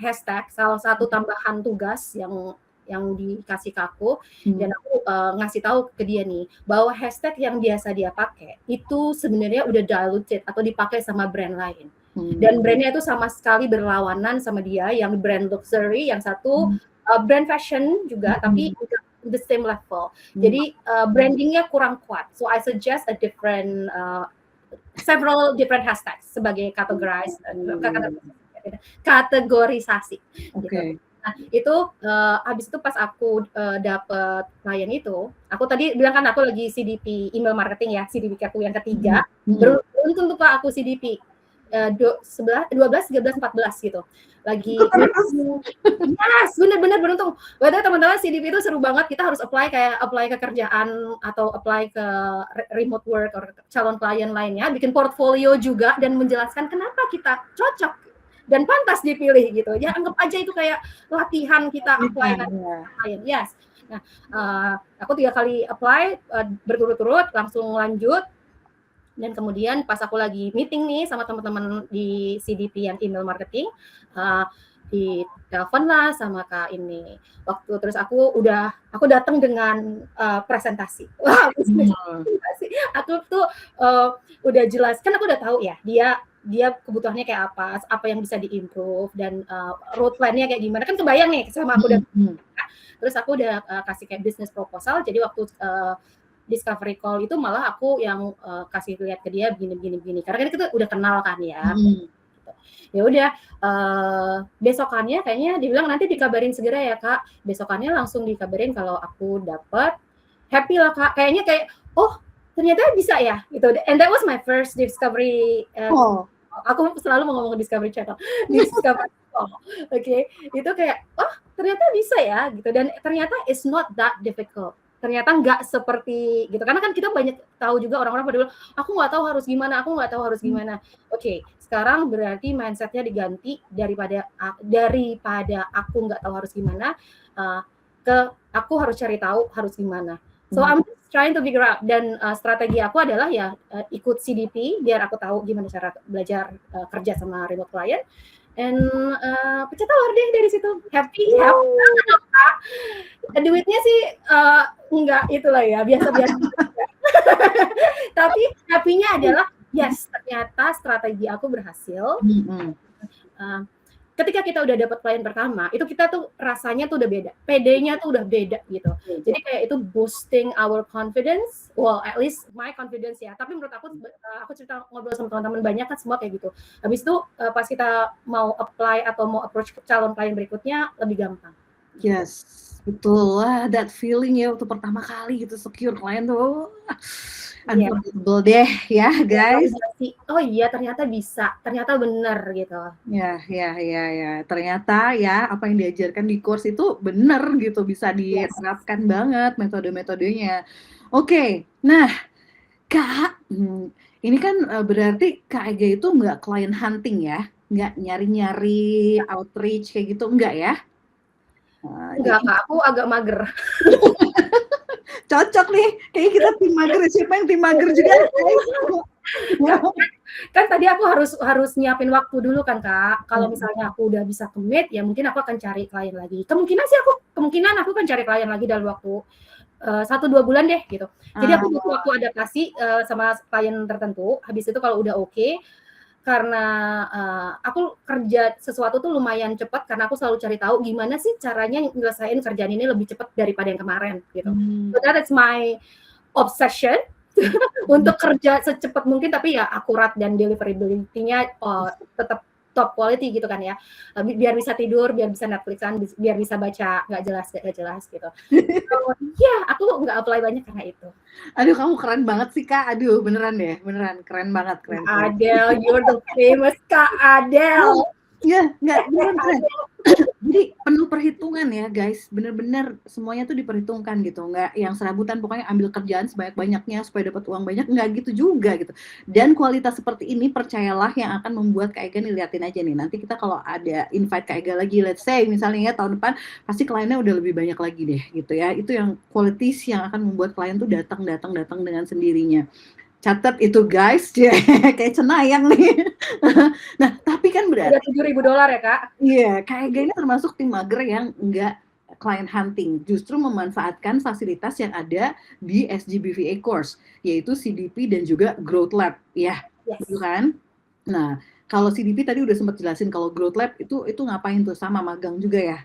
hashtag, salah satu tambahan tugas yang dikasih ke aku, dan aku ngasih tahu ke dia nih bahwa hashtag yang biasa dia pakai itu sebenarnya udah diluted atau dipakai sama brand lain. Dan brandnya itu sama sekali berlawanan sama dia, yang brand luxury, yang satu brand fashion juga, tapi the same level. Jadi brandingnya kurang kuat. So I suggest a different several different hashtags sebagai kategorisasi. Gitu. Nah, itu habis itu pas aku dapet klien itu, aku tadi bilang kan aku lagi CDP email marketing ya, CDP aku yang ketiga. Beruntung tuh Kak aku CDP 12, 13, 14 gitu. Lagi yes, bener-bener beruntung. Padahal teman-teman CDP itu seru banget. Kita harus apply ke kerjaan atau apply ke remote work atau calon klien lainnya, bikin portfolio juga dan menjelaskan kenapa kita cocok dan pantas dipilih gitu. Ya anggap aja itu kayak latihan kita apply ke klien. Yes. Nah, aku 3 kali apply berturut-turut, langsung lanjut. Dan kemudian pas aku lagi meeting nih sama teman-teman di CDP yang email marketing, ditelepon lah sama Kak ini. Terus aku datang dengan presentasi. Wah, presentasi. Aku tuh udah jelas, kan aku udah tahu ya dia kebutuhannya kayak apa yang bisa diimprove dan road plan-nya kayak gimana. Kan kebayang nih sama aku udah. Terus aku udah kasih kayak business proposal. Jadi waktu discovery call itu malah aku yang kasih lihat ke dia begini. Karena kan kita udah kenal kan ya. Ya udah besokannya kayaknya dibilang nanti dikabarin segera ya Kak. Besokannya langsung dikabarin kalau aku dapet. Happy lah Kak. Kayaknya kayak ternyata bisa ya gitu. And that was my first discovery. Aku selalu ngomong Discovery Channel. Discovery Oke. Itu kayak ternyata bisa ya gitu. Dan ternyata it's not that difficult. Ternyata nggak seperti gitu. Karena kan kita banyak tahu juga orang-orang pada bilang, aku nggak tahu harus gimana. Oke, sekarang berarti mindset-nya diganti daripada aku nggak tahu harus gimana, ke aku harus cari tahu harus gimana. So I'm just trying to figure out. Dan strategi aku adalah ya ikut CDP biar aku tahu gimana cara belajar kerja sama remote client. And pecah telur deh dari situ. Happy. Duitnya sih enggak itulah ya, biasa-biasa. Tapi happy-nya adalah yes, ternyata strategi aku berhasil. Ketika kita udah dapat klien pertama, itu kita tuh rasanya tuh udah beda. PD-nya tuh udah beda gitu. Jadi kayak itu boosting our confidence. Well, at least my confidence ya. Tapi menurut aku cerita ngobrol sama teman-teman banyak kan semua kayak gitu. Habis itu pas kita mau apply atau mau approach calon klien berikutnya lebih gampang. Yes, betul. Wah, that feeling ya waktu pertama kali gitu secure klien tuh. Unforgettable deh ya guys. Oh iya ternyata bisa, ternyata benar gitu. Ya. Ternyata ya apa yang diajarkan di course itu benar gitu, bisa diterapkan banget metode-metodenya. Oke, nah Kak, ini kan berarti Kak Ega itu nggak client hunting ya, nggak nyari-nyari outreach kayak gitu, enggak ya? Enggak Kak, aku agak mager. Cocok nih, kayaknya kita tim mager. Siapa yang tim mager juga? Kan tadi aku harus nyiapin waktu dulu kan Kak. Kalau misalnya aku udah bisa commit, ya mungkin aku akan cari klien lagi. Kemungkinan aku akan cari klien lagi dalam waktu 1-2 bulan deh gitu. Jadi aku butuh waktu adaptasi sama klien tertentu. Habis itu kalau udah oke, karena aku kerja sesuatu tuh lumayan cepat karena aku selalu cari tahu gimana sih caranya nyelesain kerjaan ini lebih cepat daripada yang kemarin gitu. So that is my obsession untuk kerja secepat mungkin tapi ya akurat dan deliverability-nya tetap top quality gitu kan ya. Biar bisa tidur, biar bisa Netflixan, biar bisa baca nggak jelas gitu. Ya, aku nggak apply banyak karena itu. Aduh, kamu keren banget sih Kak. Aduh, beneran deh, beneran keren banget, keren. Adele, you're the famous Kak Adele. Ya, beneran keren. Jadi penuh perhitungan ya guys, bener-bener semuanya tuh diperhitungkan gitu, nggak yang serabutan pokoknya ambil kerjaan sebanyak-banyaknya supaya dapat uang banyak, nggak gitu juga gitu. Dan kualitas seperti ini percayalah yang akan membuat Kak Ega nih, liatin aja nih, nanti kita kalau ada invite Kak Ega lagi, let's say misalnya ya tahun depan, pasti kliennya udah lebih banyak lagi deh gitu ya. Itu yang qualities yang akan membuat klien tuh datang dengan sendirinya. Catat itu guys, kayak cenayang nih. Nah, tapi kan berarti $7.000 ya Kak? Iya, Kak Ega ini termasuk tim mager yang enggak client hunting, justru memanfaatkan fasilitas yang ada di SGBVA course, yaitu CDP dan juga Growth Lab, ya, gitu kan? Nah, kalau CDP tadi udah sempat jelasin, kalau Growth Lab itu ngapain tuh, sama magang juga ya?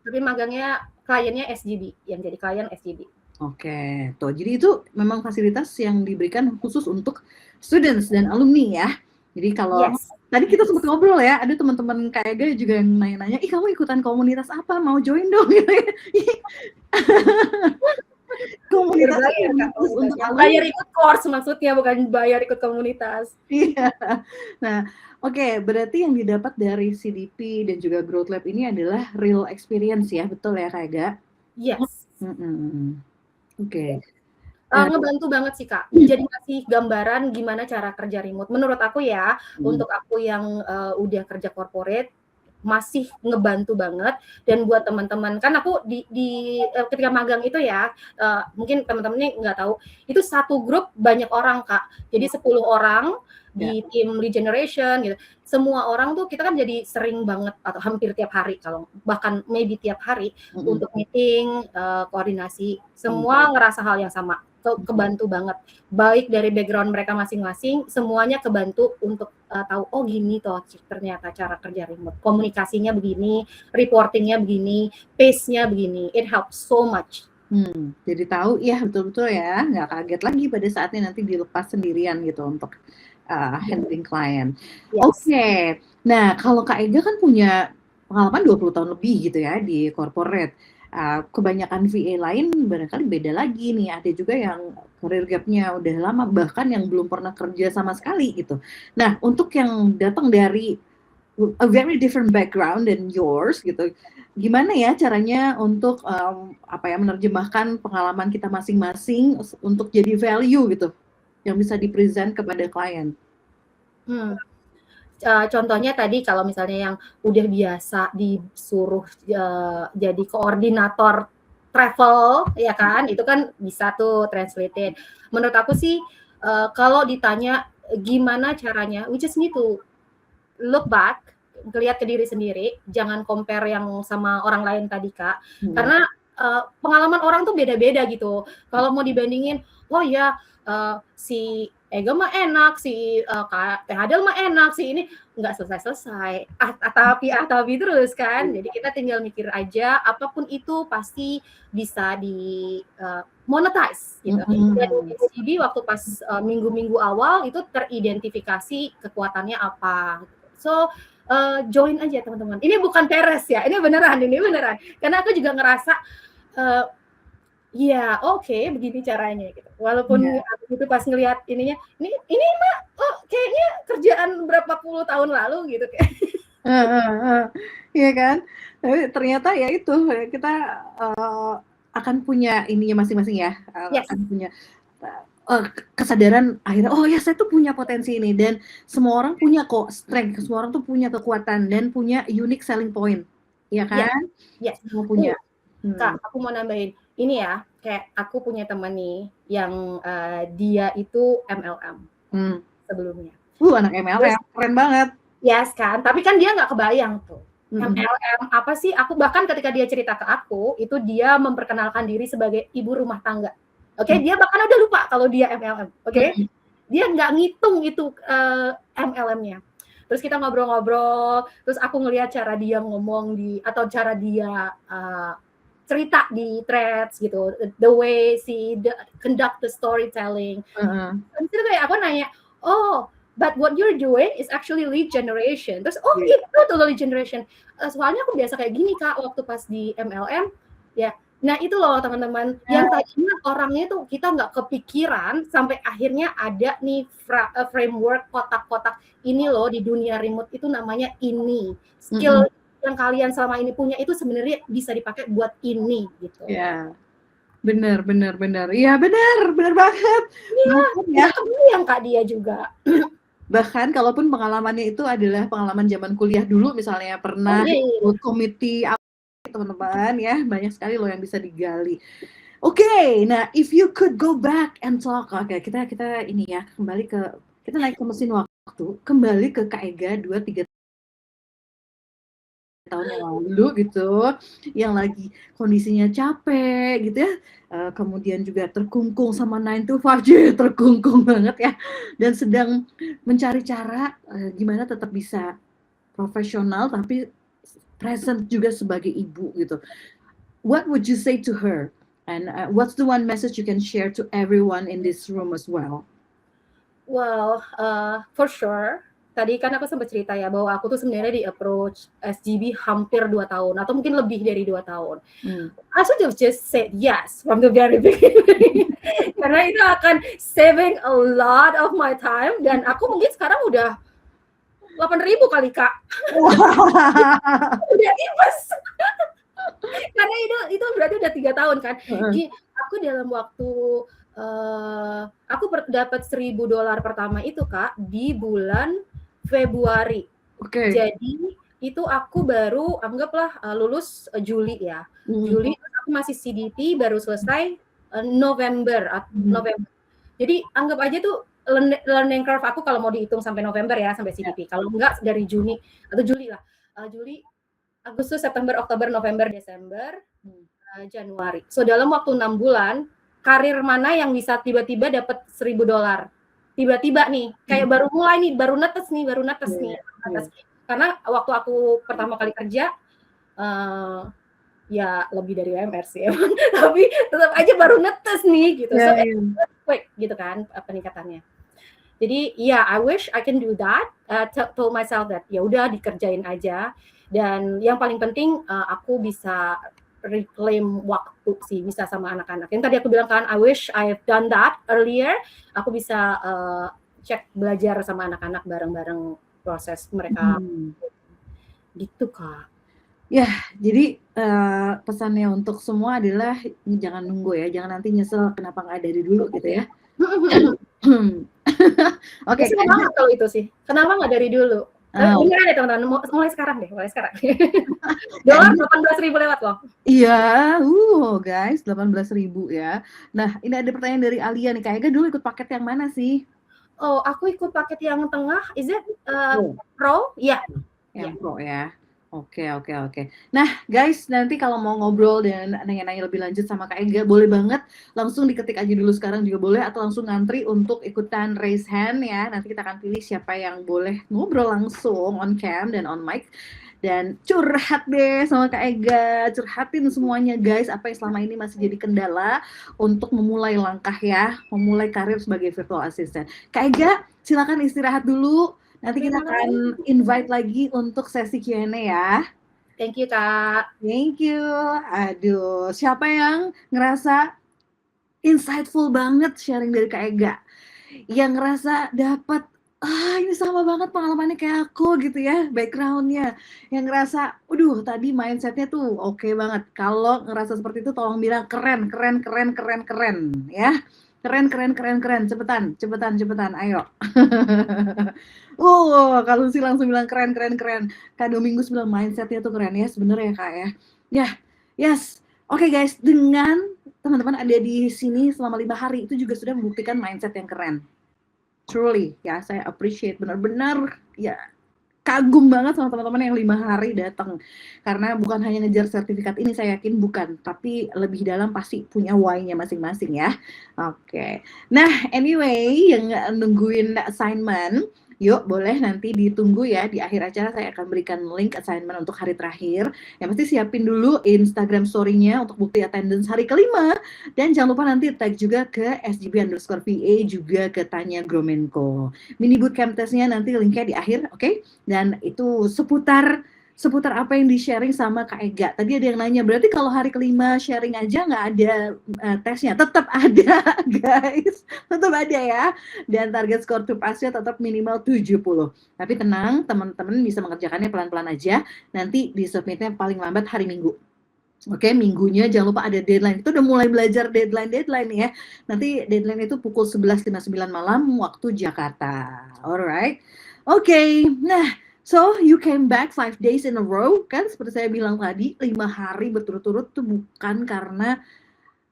Tapi magangnya kliennya SGB, yang jadi klien SGB. Oke, tuh. Jadi itu memang fasilitas yang diberikan khusus untuk students dan alumni ya. Jadi kalau tadi kita sempat ngobrol ya, ada teman-teman Kak Ega juga yang nanya-nanya, kamu ikutan komunitas apa? Mau join dong gitu ya. Komunitas untuk bayar ikut course maksudnya, bukan bayar ikut komunitas. Iya. Nah, oke, berarti yang didapat dari CDP dan juga Growth Lab ini adalah real experience ya, betul ya Kak Ega? Yes. Oke. Ngebantu banget sih Kak. Jadi ngasih gambaran gimana cara kerja remote. Menurut aku ya, untuk aku yang udah kerja corporate, masih ngebantu banget. Dan buat teman-teman, kan aku ketika magang itu ya, mungkin teman-teman nggak tahu, itu satu grup banyak orang Kak, jadi 10 orang di tim lead generation gitu. Semua orang tuh kita kan jadi sering banget atau hampir tiap hari, kalau bahkan maybe tiap hari untuk meeting, koordinasi, semua ngerasa hal yang sama, kebantu banget. Baik dari background mereka masing-masing, semuanya kebantu untuk tahu, oh gini toh ternyata cara kerja remote, komunikasinya begini, reportingnya begini, pace-nya begini, it helps so much. Jadi tahu ya, betul-betul ya, nggak kaget lagi pada saatnya nanti dilepas sendirian gitu untuk handling klien. Oke. Nah, kalau Kak Ega kan punya pengalaman 20 tahun lebih gitu ya di corporate. Kebanyakan VA lain barangkali beda lagi nih. Ada juga yang career gap-nya udah lama, bahkan yang belum pernah kerja sama sekali gitu. Nah, untuk yang datang dari a very different background than yours gitu, gimana ya caranya untuk menerjemahkan pengalaman kita masing-masing untuk jadi value gitu yang bisa di-present kepada klien? Contohnya tadi kalau misalnya yang udah biasa disuruh jadi koordinator travel, ya kan, itu kan bisa tuh translated. Menurut aku sih kalau ditanya gimana caranya, we just need to look back, lihat ke diri sendiri, jangan compare yang sama orang lain tadi Kak, karena pengalaman orang tuh beda-beda gitu. Kalau mau dibandingin, oh ya si Ega mah enak, si Kak Teh Adel mah enak, si ini nggak selesai-selesai, tapi terus kan. Jadi kita tinggal mikir aja, apapun itu pasti bisa di monetize gitu. Dan SGB waktu pas minggu-minggu awal itu teridentifikasi kekuatannya apa. So join aja teman-teman. Ini bukan peres ya, ini beneran. Karena aku juga ngerasa iya, oke, begini caranya gitu. Walaupun aku itu pas ngelihat ininya, ini mah kayaknya kerjaan berapa puluh tahun lalu gitu kayak. Iya kan? Tapi ternyata ya itu kita akan punya ininya masing-masing ya, akan punya kesadaran akhirnya, oh ya saya tuh punya potensi ini, dan semua orang punya kok strength, semua orang tuh punya kekuatan dan punya unique selling point, ya kan? Semua punya. Kak, aku mau nambahin ini ya, kayak aku punya teman nih yang dia itu MLM sebelumnya. Anak MLM keren banget. Yes kan, tapi kan dia nggak kebayang tuh. MLM apa sih? Aku bahkan ketika dia cerita ke aku, itu dia memperkenalkan diri sebagai ibu rumah tangga. Oke, dia bahkan udah lupa kalau dia MLM. Oke, dia nggak ngitung itu MLM-nya. Terus kita ngobrol-ngobrol, terus aku ngelihat cara dia ngomong atau cara dia cerita di threads gitu, the way conduct the storytelling. Terus kayak aku nanya, oh, but what you're doing is actually lead generation. Terus itu tuh lead generation. Soalnya aku biasa kayak gini Kak waktu pas di MLM ya. Nah itu loh teman-teman, yang tadinya orangnya tuh kita nggak kepikiran sampai akhirnya ada nih framework kotak-kotak ini loh di dunia remote itu namanya ini. Skill yang kalian selama ini punya itu sebenarnya bisa dipakai buat ini gitu. Ya. Benar. Iya benar banget. Iya, yang Kak dia juga. Bahkan kalaupun pengalamannya itu adalah pengalaman zaman kuliah dulu, misalnya pernah ikut komite teman-teman ya, banyak sekali loh yang bisa digali. Oke, nah if you could go back and talk, kita ini ya, kita naik ke mesin waktu, kembali ke Kak Ega 2-3 tahun yang lalu gitu, yang lagi kondisinya capek gitu ya, kemudian juga terkungkung sama 9 to 5, terkungkung banget ya, dan sedang mencari cara gimana tetap bisa profesional tapi present juga sebagai ibu gitu. What would you say to her? And what's the one message you can share to everyone in this room as well? Well, for sure. Tadi kan aku sempat cerita ya bahwa aku tuh sebenarnya di approach SGB hampir 2 tahun atau mungkin lebih dari 2 tahun. I should have just said yes from the very beginning. Karena itu akan saving a lot of my time, dan aku mungkin sekarang udah 8.000 kali Kak. Udah ibas. Karena itu berarti udah 3 tahun kan. Aku dalam waktu aku dapat $1.000 pertama itu Kak di bulan Februari. Jadi itu aku baru anggaplah lulus Juli ya. Juli aku masih CDT baru selesai November. Jadi anggap aja tuh learning curve aku kalau mau dihitung sampai November ya sampai CDT. Kalau enggak dari Juni atau Juli lah. Juli, Agustus, September, Oktober, November, Desember, Januari. So dalam waktu 6 bulan, karir mana yang bisa tiba-tiba dapat $1.000? Tiba-tiba nih, kayak baru mulai nih, baru netes nih. Karena waktu aku pertama kali kerja, ya lebih dari UMR sih emang, tapi tetap aja baru netes nih gitu. So quick gitu kan peningkatannya. Jadi I wish I can do that. Told myself that ya udah dikerjain aja. Dan yang paling penting aku bisa reclaim waktu sih, bisa sama anak-anak. Yang tadi aku bilang kan, I wish I've done that earlier. Aku bisa cek belajar sama anak-anak bareng-bareng proses mereka. Gitu Kak. Ya, jadi pesannya untuk semua adalah jangan nunggu ya, jangan nanti nyesel kenapa nggak dari dulu gitu ya. Oke. Nyesel banget kalau itu sih. Kenapa nggak dari dulu? Beneran ya teman-teman, mulai sekarang deh, mulai sekarang. Dolar 18.000 lewat loh. Iya, guys, 18.000 ya. Nah, ini ada pertanyaan dari Alia nih, Kak Ega dulu ikut paket yang mana sih? Oh, aku ikut paket yang tengah. Is it Pro? Iya. Yang Pro ya. Oke. Nah, guys, nanti kalau mau ngobrol dan nanya-nanya lebih lanjut sama Kak Ega, boleh banget langsung diketik aja dulu sekarang juga boleh, atau langsung ngantri untuk ikutan raise hand ya. Nanti kita akan pilih siapa yang boleh ngobrol langsung on cam dan on mic. Dan curhat deh sama Kak Ega, curhatin semuanya guys, apa yang selama ini masih jadi kendala untuk memulai langkah ya, memulai karir sebagai virtual assistant. Kak Ega, silakan istirahat dulu. Nanti kita akan invite lagi untuk sesi Q&A ya. Thank you, Kak. Thank you. Aduh, siapa yang ngerasa insightful banget sharing dari Kak Ega? Yang ngerasa dapat, ini sama banget pengalamannya kayak aku gitu ya, background-nya. Yang ngerasa, tadi mindset-nya tuh oke banget. Kalau ngerasa seperti itu tolong bilang keren ya. Keren. Cepetan, ayo. Kalau sih langsung bilang keren. Kak Domingus bilang mindset-nya tuh keren ya, sebenarnya Kak ya. Ya, yes. Oke guys, dengan teman-teman ada di sini selama 5 hari itu juga sudah membuktikan mindset yang keren. Truly, ya saya appreciate benar-benar ya. Kagum banget sama teman-teman yang 5 hari datang, karena bukan hanya ngejar sertifikat ini, saya yakin bukan, tapi lebih dalam pasti punya why-nya masing-masing ya. Oke. Nah, anyway, yang nungguin assignment, yuk boleh nanti ditunggu ya, di akhir acara saya akan berikan link assignment untuk hari terakhir. Yang pasti siapin dulu Instagram story-nya untuk bukti attendance hari kelima, dan jangan lupa nanti tag juga ke SGB_VA juga ke Tanya Gromenko. Mini bootcamp testnya nanti linknya di akhir, oke? Dan itu seputar apa yang di-sharing sama Kak Ega. Tadi ada yang nanya, berarti kalau hari kelima sharing aja nggak ada tesnya? Tetap ada, guys. Tetap ada ya. Dan target skor to pass-nya tetap minimal 70. Tapi tenang, teman-teman bisa mengerjakannya pelan-pelan aja. Nanti di-submit-nya paling lambat hari Minggu. Oke, minggunya jangan lupa ada deadline. Itu udah mulai belajar deadline ya. Nanti deadline itu pukul 11.59 malam waktu Jakarta. Alright. Oke, nah, so you came back 5 days in a row, kan seperti saya bilang tadi, 5 hari berturut-turut tuh bukan karena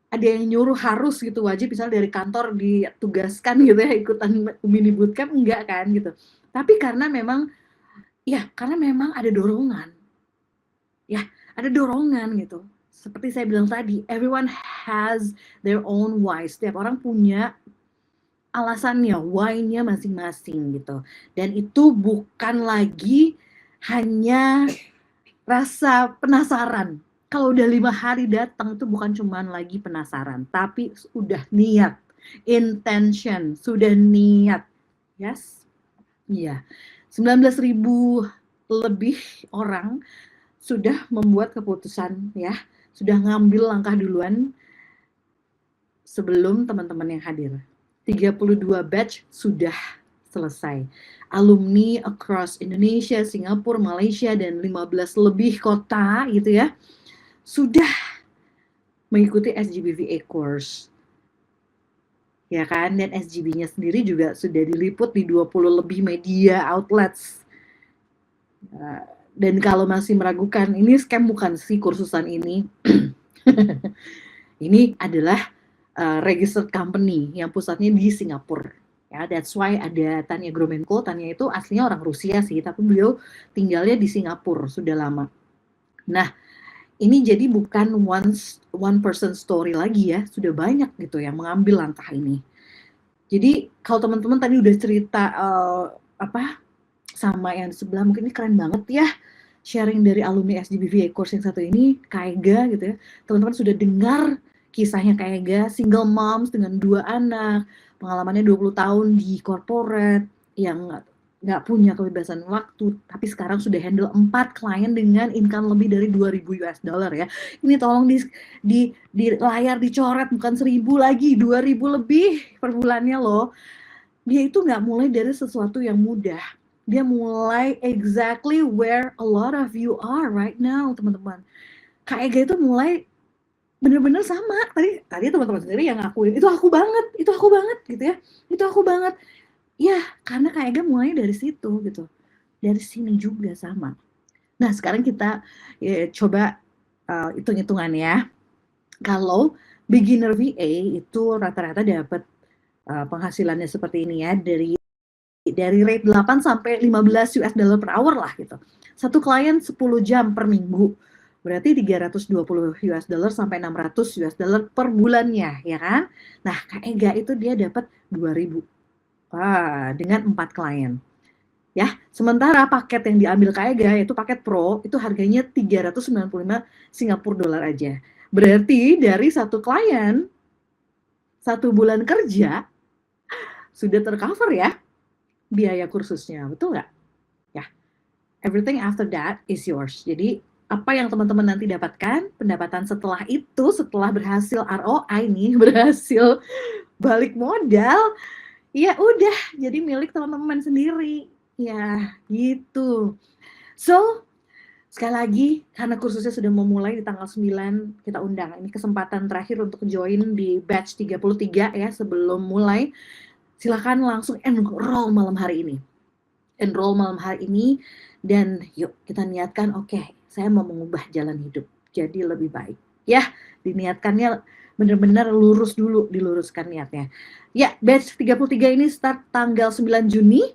ada yang nyuruh harus gitu, wajib misalnya dari kantor ditugaskan gitu ya, ikutan mini bootcamp, enggak kan gitu. Tapi karena memang ada dorongan. Ya, ada dorongan gitu. Seperti saya bilang tadi, everyone has their own why. Setiap orang punya alasannya, why-nya masing-masing gitu. Dan itu bukan lagi hanya rasa penasaran. Kalau udah 5 hari datang itu bukan cuma lagi penasaran, tapi udah niat, intention, sudah niat. Yes? Iya. 19.000 lebih orang sudah membuat keputusan ya, sudah ngambil langkah duluan sebelum teman-teman yang hadir. 32 batch sudah selesai. Alumni across Indonesia, Singapura, Malaysia, dan 15 lebih kota gitu ya, sudah mengikuti SGBVA course. Ya kan, dan SGB-nya sendiri juga sudah diliput di 20 lebih media outlets. Dan kalau masih meragukan, ini scam bukan sih kursusan ini? Ini adalah registered company yang pusatnya di Singapura. Ya, that's why ada Tanya Gromenko. Tanya itu aslinya orang Rusia sih, tapi beliau tinggalnya di Singapura sudah lama. Nah, ini jadi bukan one person story lagi ya, sudah banyak gitu yang mengambil langkah ini. Jadi kalau teman-teman tadi udah cerita sama yang di sebelah, mungkin ini keren banget ya, sharing dari alumni SGBVA course yang satu ini, Kaega gitu ya. Teman-teman sudah dengar kisahnya Kaega, single moms dengan 2 anak, pengalamannya 20 tahun di corporate, yang nggak punya kebebasan waktu, tapi sekarang sudah handle 4 klien dengan income lebih dari $2.000 ya. Ini tolong di layar dicoret, bukan 1.000 lagi, 2.000 lebih per bulannya loh. Dia itu nggak mulai dari sesuatu yang mudah. Dia mulai exactly where a lot of you are right now, teman-teman. Kak Ega itu mulai bener-bener sama. Tadi teman-teman sendiri yang ngakuin, itu aku banget gitu ya. Itu aku banget. Ya, karena Kak Ega mulai dari situ gitu. Dari sini juga sama. Nah, sekarang kita coba hitung-hitungan ya. Kalau beginner VA itu rata-rata dapat penghasilannya seperti ini ya, dari rate 8 sampai 15 US dollar per hour lah gitu. Satu klien 10 jam per minggu. Berarti 320 US dollar sampai 600 US dollar per bulannya, ya kan? Nah, Kak Ega itu dia dapat 2.000. Wah, dengan 4 klien. Ya, sementara paket yang diambil Kak Ega itu paket Pro, itu harganya 395 Singapura dolar aja. Berarti dari satu klien, 1 bulan kerja, sudah tercover ya biaya kursusnya, betul nggak? Ya, everything after that is yours. Jadi apa yang teman-teman nanti dapatkan, pendapatan setelah itu, setelah berhasil ROI nih, berhasil balik modal, ya udah jadi milik teman-teman sendiri. Ya, gitu. So, sekali lagi, karena kursusnya sudah memulai di tanggal 9, kita undang. Ini kesempatan terakhir untuk join di batch 33 ya, sebelum mulai. Silakan langsung enroll malam hari ini. Enroll malam hari ini, dan yuk kita niatkan, oke, saya mau mengubah jalan hidup jadi lebih baik. Ya, diniatkannya benar-benar lurus dulu, diluruskan niatnya. Ya, batch 33 ini start tanggal 9 Juni.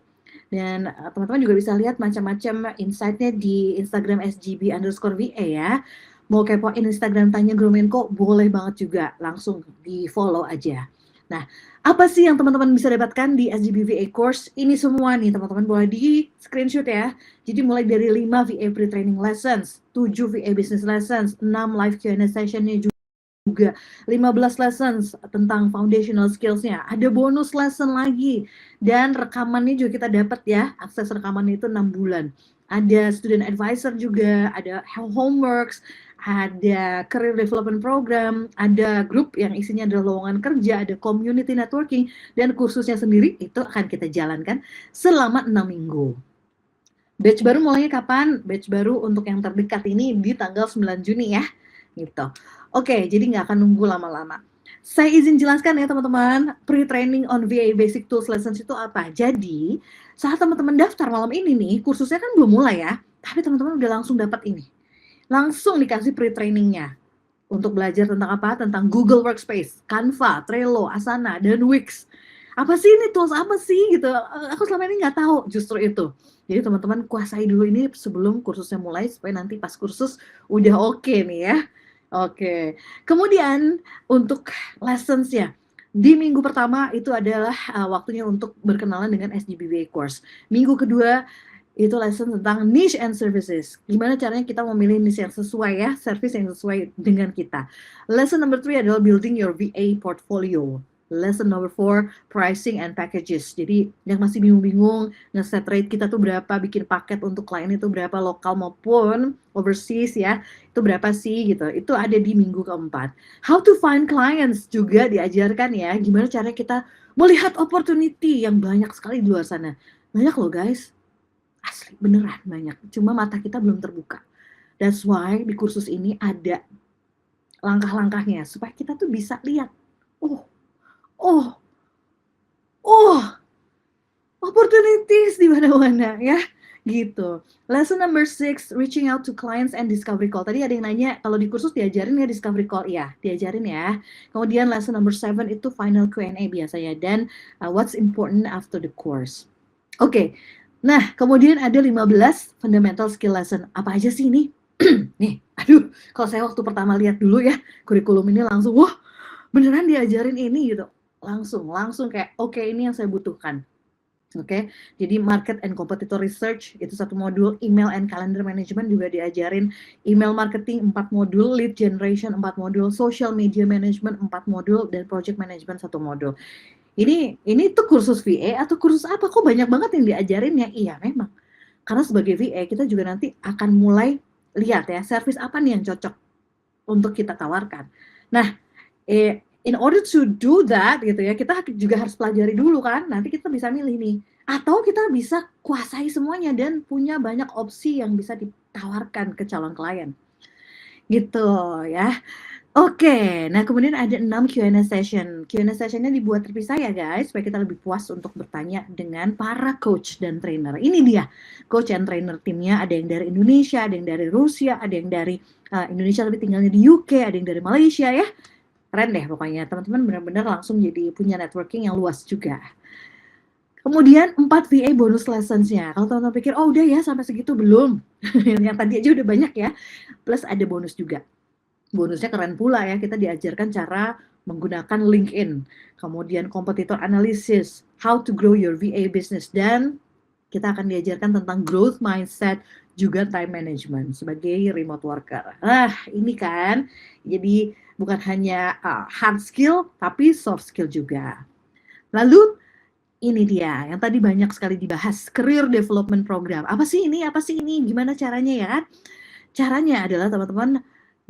Dan teman-teman juga bisa lihat macam-macam insight-nya di Instagram SGB_VA ya. Mau kepoin Instagram Tanya Gromenko, boleh banget juga. Langsung di-follow aja. Nah, apa sih yang teman-teman bisa dapatkan di SGBVA course? Ini semua nih teman-teman, boleh di screenshot ya. Jadi mulai dari 5 VA pre-training lessons, 7 VA business lessons, 6 live Q&A session-nya juga, 15 lessons tentang foundational skills-nya, ada bonus lesson lagi, dan rekamannya juga kita dapat ya, akses rekamannya itu 6 bulan. Ada student advisor juga, ada homeworks, ada career development program, ada grup yang isinya adalah lowongan kerja, ada community networking, dan kursusnya sendiri itu akan kita jalankan selama 6 minggu. Batch baru mulainya kapan? Batch baru untuk yang terdekat ini di tanggal 9 Juni ya, gitu. Oke, jadi nggak akan nunggu lama-lama. Saya izin jelaskan ya teman-teman, pre-training on VA Basic Tools Lessons itu apa. Jadi, saat teman-teman daftar malam ini nih, kursusnya kan belum mulai ya, tapi teman-teman udah langsung dapat ini. Langsung dikasih pre-trainingnya. Untuk belajar tentang apa? Tentang Google Workspace, Canva, Trello, Asana, dan Wix. Apa sih ini tools apa sih gitu? Aku selama ini nggak tahu justru itu. Jadi teman-teman kuasai dulu ini sebelum kursusnya mulai, supaya nanti pas kursus udah oke nih ya. Oke. Kemudian untuk lessons ya, di minggu pertama itu adalah waktunya untuk berkenalan dengan SGBVA course. Minggu kedua itu lesson tentang niche and services. Gimana caranya kita memilih niche yang sesuai ya, service yang sesuai dengan kita. Lesson number 3 adalah building your VA portfolio. Lesson number 4, pricing and packages. Jadi yang masih bingung-bingung nge-set rate kita tuh berapa, bikin paket untuk klien itu berapa, lokal maupun overseas ya, itu berapa sih gitu. Itu ada di minggu keempat. How to find clients juga diajarkan ya, gimana cara kita melihat opportunity yang banyak sekali di luar sana. Banyak loh guys, asli beneran banyak, cuma mata kita belum terbuka. That's why di kursus ini ada langkah-langkahnya supaya kita tuh bisa lihat, opportunities di mana-mana ya. Gitu. Lesson number 6, reaching out to clients and discovery call. Tadi ada yang nanya, kalau di kursus diajarin ya discovery call? Iya, diajarin ya. Kemudian lesson number 7 itu final Q&A biasanya. Dan what's important after the course. Oke, nah kemudian ada 15 fundamental skill lesson. Apa aja sih ini? Nih, aduh, kalau saya waktu pertama lihat dulu ya, kurikulum ini langsung, wah beneran diajarin ini gitu. Langsung kayak, oke, ini yang saya butuhkan. Oke, jadi market and competitor research itu satu modul, email and calendar management juga diajarin, email marketing 4 modul, lead generation 4 modul, social media management 4 modul, dan project management 1 modul. Ini tuh kursus VA atau kursus apa? Kok banyak banget yang diajarin ya? Iya memang, karena sebagai VA kita juga nanti akan mulai lihat ya, service apa nih yang cocok untuk kita tawarkan. Nah, in order to do that gitu ya, kita juga harus pelajari dulu kan, nanti kita bisa milih nih, atau kita bisa kuasai semuanya dan punya banyak opsi yang bisa ditawarkan ke calon klien, gitu ya. Oke, nah kemudian ada 6 Q&A session. Q&A sessionnya dibuat terpisah ya guys, supaya kita lebih puas untuk bertanya dengan para coach dan trainer. Ini dia, coach and trainer timnya, ada yang dari Indonesia, ada yang dari Rusia, ada yang dari Indonesia tapi tinggalnya di UK, ada yang dari Malaysia ya. Keren deh pokoknya, teman-teman benar-benar langsung jadi punya networking yang luas juga. Kemudian 4 VA bonus lessons-nya. Kalau teman-teman pikir, oh udah ya sampai segitu, belum. Yang tadi aja udah banyak ya. Plus ada bonus juga. Bonusnya keren pula ya, kita diajarkan cara menggunakan LinkedIn. Kemudian competitor analysis, how to grow your VA business. Dan kita akan diajarkan tentang growth mindset, juga time management sebagai remote worker. Ini kan, jadi bukan hanya hard skill, tapi soft skill juga. Lalu, ini dia, yang tadi banyak sekali dibahas, career development program. Apa sih ini? Gimana caranya ya kan? Caranya adalah teman-teman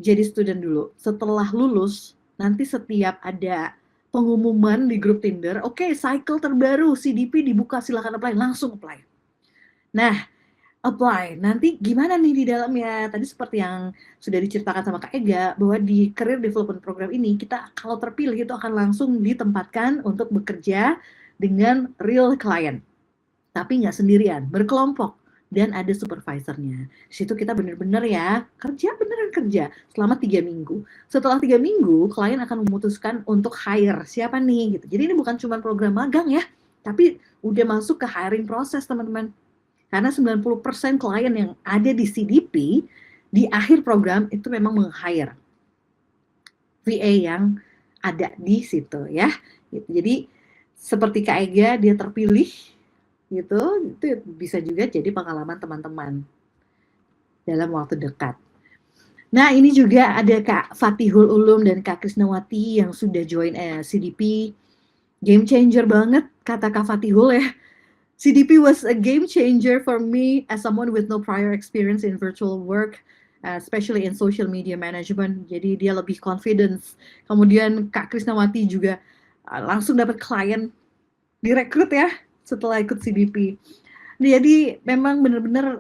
jadi student dulu. Setelah lulus, nanti setiap ada pengumuman di grup Tinder, oke, cycle terbaru, CDP dibuka, silakan apply, langsung apply. Nah, apply. Nanti gimana nih di dalamnya? Tadi seperti yang sudah diceritakan sama Kak Ega, bahwa di Career Development Program ini, kita kalau terpilih itu akan langsung ditempatkan untuk bekerja dengan real client. Tapi nggak sendirian, berkelompok. Dan ada supervisornya. Di situ kita benar-benar ya, beneran kerja selama 3 minggu. Setelah 3 minggu, klien akan memutuskan untuk hire. Siapa nih? Gitu. Jadi ini bukan cuma program magang ya, tapi udah masuk ke hiring proses teman-teman. Karena 90% klien yang ada di CDP, di akhir program itu memang meng-hire VA yang ada di situ ya. Gitu. Jadi seperti Kak Ega, dia terpilih gitu, itu bisa juga jadi pengalaman teman-teman dalam waktu dekat. Nah, ini juga ada Kak Fatihul Ulum dan Kak Krisnawati yang sudah join CDP. Game changer banget, kata Kak Fatihul ya. CDP was a game changer for me as someone with no prior experience in virtual work, especially in social media management. Jadi dia lebih confidence. Kemudian Kak Krisnawati juga langsung dapat klien, direkrut ya setelah ikut CDP. Jadi memang benar-benar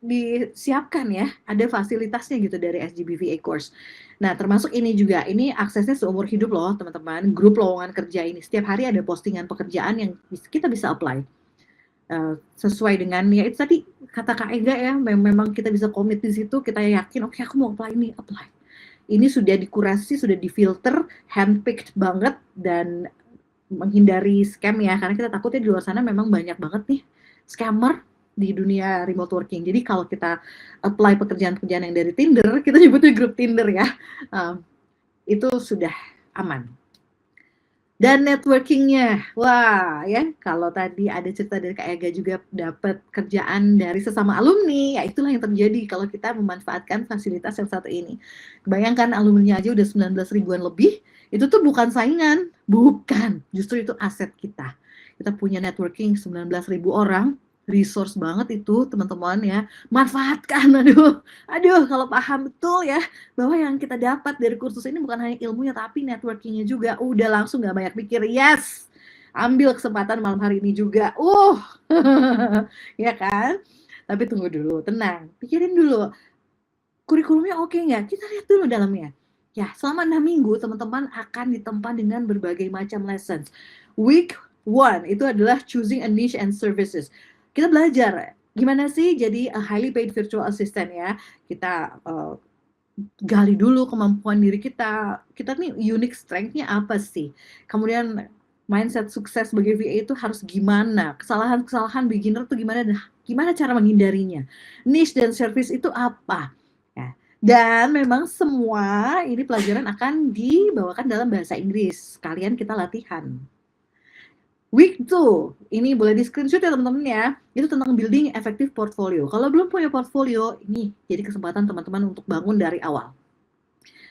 disiapkan ya, ada fasilitasnya gitu dari SGB VA course. Nah, termasuk ini juga, ini aksesnya seumur hidup loh teman-teman, grup lowongan kerja ini. Setiap hari ada postingan pekerjaan yang kita bisa apply. Sesuai dengan ya itu tadi kata Kak Ega ya, memang kita bisa komit di situ, kita yakin oke, aku mau apply ini, apply. Ini sudah dikurasi, sudah difilter, handpicked banget dan menghindari scam ya, karena kita takutnya di luar sana memang banyak banget nih scammer di dunia remote working. Jadi kalau kita apply pekerjaan-pekerjaan yang dari Tinder, kita nyebutnya grup Tinder ya, itu sudah aman. Dan networkingnya, wah ya, kalau tadi ada cerita dari Kak Ega juga dapat kerjaan dari sesama alumni, ya itulah yang terjadi kalau kita memanfaatkan fasilitas yang satu ini. Bayangkan alumninya aja udah 19 ribuan lebih, itu tuh bukan saingan, bukan, justru itu aset kita. Kita punya networking 19 ribu orang, resource banget itu teman-teman ya, manfaatkan, aduh kalau paham betul ya, bahwa yang kita dapat dari kursus ini bukan hanya ilmunya tapi networkingnya juga, udah langsung gak banyak mikir, yes, ambil kesempatan malam hari ini juga, ya kan, tapi tunggu dulu, tenang, pikirin dulu, kurikulumnya oke nggak, kita lihat dulu dalamnya. Ya, selama 6 minggu teman-teman akan ditempa dengan berbagai macam lessons. Week 1 itu adalah choosing a niche and services. Kita belajar gimana sih jadi a highly paid virtual assistant ya? Kita gali dulu kemampuan diri kita. Kita nih unique strength-nya apa sih? Kemudian mindset sukses sebagai VA itu harus gimana? Kesalahan-kesalahan beginner tuh gimana? Gimana cara menghindarinya? Niche dan service itu apa? Ya. Dan memang semua ini pelajaran akan dibawakan dalam bahasa Inggris. Kalian kita latihan. Week 2, ini boleh di-screenshot ya teman-teman ya. Itu tentang building effective portfolio. Kalau belum punya portfolio, ini jadi kesempatan teman-teman untuk bangun dari awal.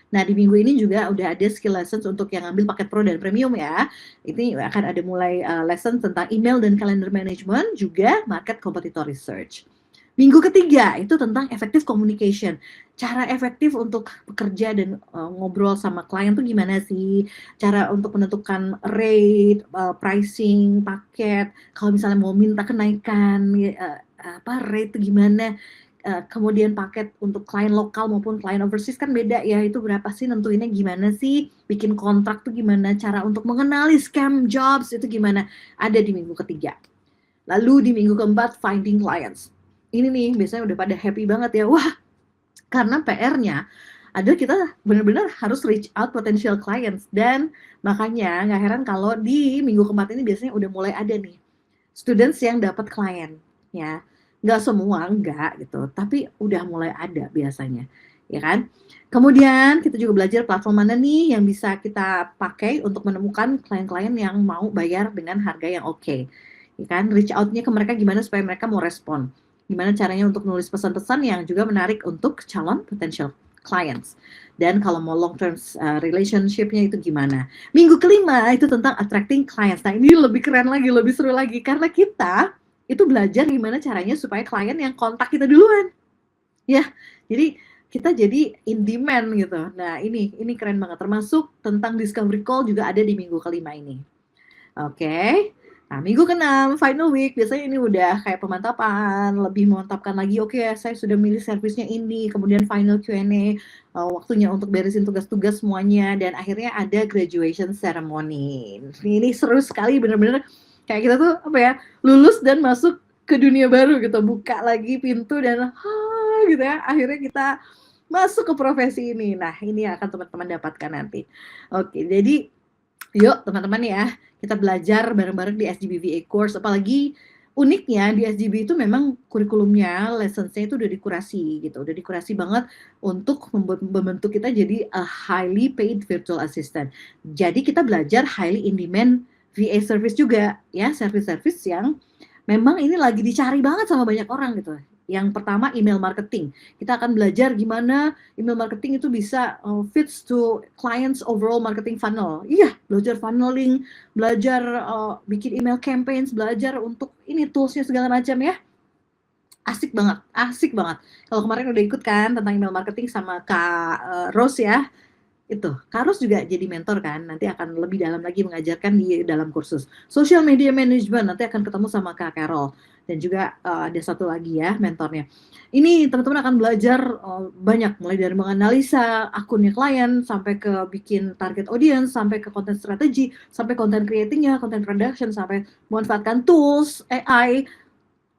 Nah, di minggu ini juga udah ada skill lessons untuk yang ambil paket pro dan premium ya. Ini akan ada mulai lesson tentang email dan calendar management, juga market competitor research. Minggu ketiga itu tentang effective communication. Cara efektif untuk bekerja dan ngobrol sama klien tuh gimana sih? Cara untuk menentukan rate, pricing, paket. Kalau misalnya mau minta kenaikan, rate itu gimana? Kemudian paket untuk klien lokal maupun klien overseas kan beda ya. Itu berapa sih, nentuinnya gimana sih? Bikin kontrak tuh gimana? Cara untuk mengenali scam jobs itu gimana? Ada di minggu ketiga. Lalu di minggu keempat, finding clients. Ini nih biasanya udah pada happy banget ya. Wah, karena PR-nya ada kita benar-benar harus reach out potential clients. Dan makanya nggak heran kalau di minggu keempat ini biasanya udah mulai ada nih students yang dapat klien ya. Nggak semua, enggak gitu. Tapi udah mulai ada biasanya. Ya kan? Kemudian kita juga belajar platform mana nih yang bisa kita pakai untuk menemukan klien-klien yang mau bayar dengan harga yang oke. Ya kan? Reach out-nya ke mereka gimana supaya mereka mau respon. Gimana caranya untuk nulis pesan-pesan yang juga menarik untuk calon potential clients. Dan kalau mau long term relationship-nya itu gimana. Minggu kelima itu tentang attracting clients. Nah ini lebih keren lagi, lebih seru lagi. Karena kita itu belajar gimana caranya supaya klien yang kontak kita duluan. Ya, jadi kita jadi in demand gitu. Nah ini keren banget. Termasuk tentang discovery call juga ada di minggu kelima ini. Oke. Nah, minggu ke-6, final week, biasanya ini udah kayak pemantapan, lebih memantapkan lagi, oke, saya sudah milih servisnya ini, kemudian final Q&A, waktunya untuk beresin tugas-tugas semuanya, dan akhirnya ada graduation ceremony. Ini seru sekali, bener-bener kayak kita tuh, lulus dan masuk ke dunia baru gitu, buka lagi pintu dan, gitu ya, akhirnya kita masuk ke profesi ini. Nah, ini akan teman-teman dapatkan nanti. Oke, jadi yuk teman-teman ya, kita belajar bareng-bareng di SGB VA course. Apalagi uniknya di SGB itu memang kurikulumnya, lessons-nya itu udah dikurasi gitu. Udah dikurasi banget untuk membentuk kita jadi a highly paid virtual assistant. Jadi kita belajar highly in demand VA service juga ya, service-service yang memang ini lagi dicari banget sama banyak orang gitu. Yang pertama email marketing. Kita akan belajar gimana email marketing itu bisa fits to clients overall marketing funnel. Iya, belajar funneling, belajar bikin email campaigns, belajar untuk ini toolsnya segala macam ya. Asik banget. Kalau kemarin udah ikut kan tentang email marketing sama Kak Rose ya. Itu, Kak Rose juga jadi mentor kan, nanti akan lebih dalam lagi mengajarkan di dalam kursus. Social media management, nanti akan ketemu sama Kak Carol. Dan juga ada satu lagi ya mentornya. Ini teman-teman akan belajar banyak, mulai dari menganalisa akunnya klien, sampai ke bikin target audience, sampai ke content strategy, sampai content creatingnya, content production, sampai memanfaatkan tools, AI,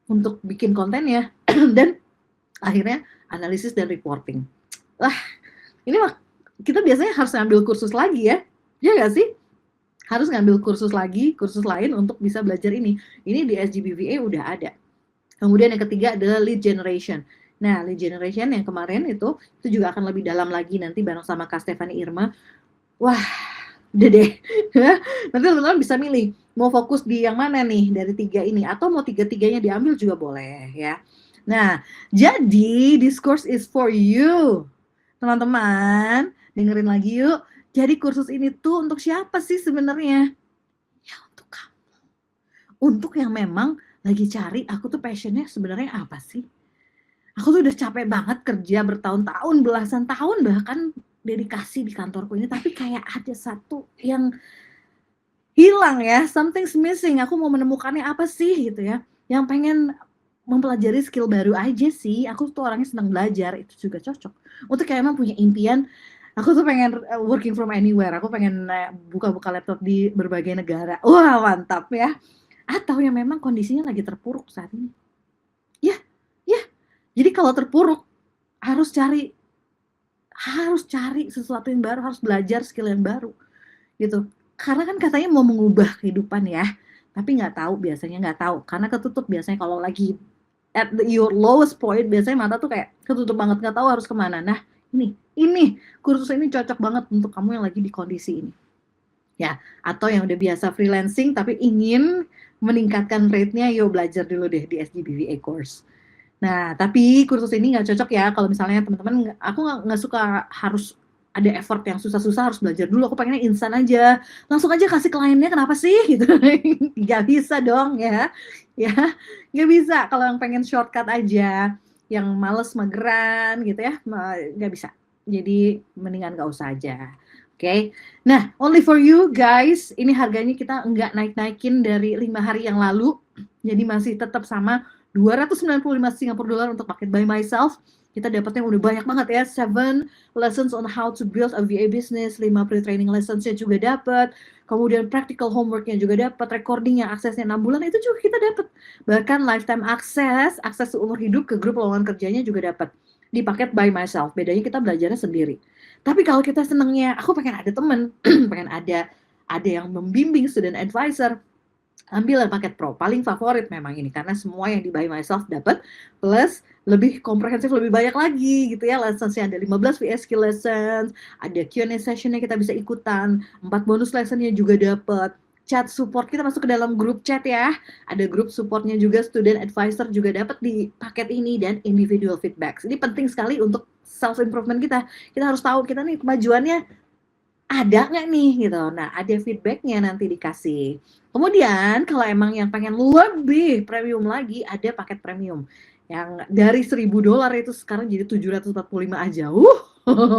untuk bikin kontennya, dan akhirnya analisis dan reporting. Wah, ini kita biasanya harus ngambil kursus lagi ya nggak sih? Harus ngambil kursus lain untuk bisa belajar ini. Ini di SGBVA udah ada. Kemudian yang ketiga adalah lead generation. Nah, lead generation yang kemarin itu juga akan lebih dalam lagi nanti bareng sama Kak Stefani Irma. Wah, udah deh. Nanti teman-teman bisa milih mau fokus di yang mana nih dari 3 ini, atau mau 3-3-nya diambil juga boleh ya. Nah, jadi this course is for you. Teman-teman, dengerin lagi yuk. Jadi kursus ini tuh untuk siapa sih sebenarnya? Ya untuk kamu. Untuk yang memang lagi cari, aku tuh passionnya sebenarnya apa sih? Aku tuh udah capek banget kerja bertahun-tahun, belasan tahun bahkan dedikasi di kantorku ini, tapi kayak ada satu yang hilang ya, something's missing. Aku mau menemukannya apa sih gitu ya. Yang pengen mempelajari skill baru aja sih. Aku tuh orangnya senang belajar, itu juga cocok. Untuk kayak emang punya impian, aku tuh pengen working from anywhere. Aku pengen buka-buka laptop di berbagai negara. Wah, mantap ya. Atau yang memang kondisinya lagi terpuruk saat ini. Ya, Jadi kalau terpuruk, harus cari sesuatu yang baru, harus belajar skill yang baru, gitu. Karena kan katanya mau mengubah kehidupan ya, tapi biasanya nggak tahu, karena ketutup biasanya kalau lagi at your lowest point, biasanya mata tuh kayak ketutup banget, nggak tahu harus kemana. Nah, ini kursus ini cocok banget untuk kamu yang lagi di kondisi ini. Ya, atau yang udah biasa freelancing tapi ingin meningkatkan rate-nya, yuk belajar dulu deh di SGBVA course. Nah, tapi kursus ini nggak cocok ya kalau misalnya teman-teman, aku nggak suka harus ada effort yang susah-susah harus belajar dulu, aku pengennya instan aja, langsung aja kasih kliennya, kenapa sih? Gitu. Nggak bisa dong ya, nggak bisa kalau yang pengen shortcut aja, yang males mageran gitu ya, nggak bisa. Jadi mendingan nggak usah aja. Oke, nah only for you guys, ini harganya kita nggak naik-naikin dari 5 hari yang lalu, jadi masih tetap sama 295 Singapura dolar untuk paket By Myself. Kita dapatnya udah banyak banget ya, 7 lessons on how to build a VA business, 5 pre-training lessons-nya juga dapat, kemudian practical homework-nya juga dapat, recording yang aksesnya 6 bulan itu juga kita dapat. Bahkan lifetime akses seumur hidup ke grup lowongan kerjanya juga dapat di paket By Myself. Bedanya kita belajarnya sendiri. Tapi kalau kita senangnya, aku pengen ada temen, pengen ada yang membimbing, student advisor, ambil paket pro, paling favorit memang ini, karena semua yang di By Myself dapat, plus lebih komprehensif, lebih banyak lagi gitu ya, lessons-nya ada 15 VS skill lessons, ada Q&A session-nya kita bisa ikutan, 4 bonus lesson-nya juga dapat, chat support, kita masuk ke dalam grup chat ya, ada grup supportnya juga, student advisor juga dapat di paket ini, dan individual feedback. Ini penting sekali untuk self improvement kita harus tahu kita nih kemajuannya ada nggak nih gitu. Nah, ada feedbacknya nanti dikasih. Kemudian kalau emang yang pengen lebih premium lagi, ada paket premium yang dari $1.000 itu sekarang jadi 745 aja.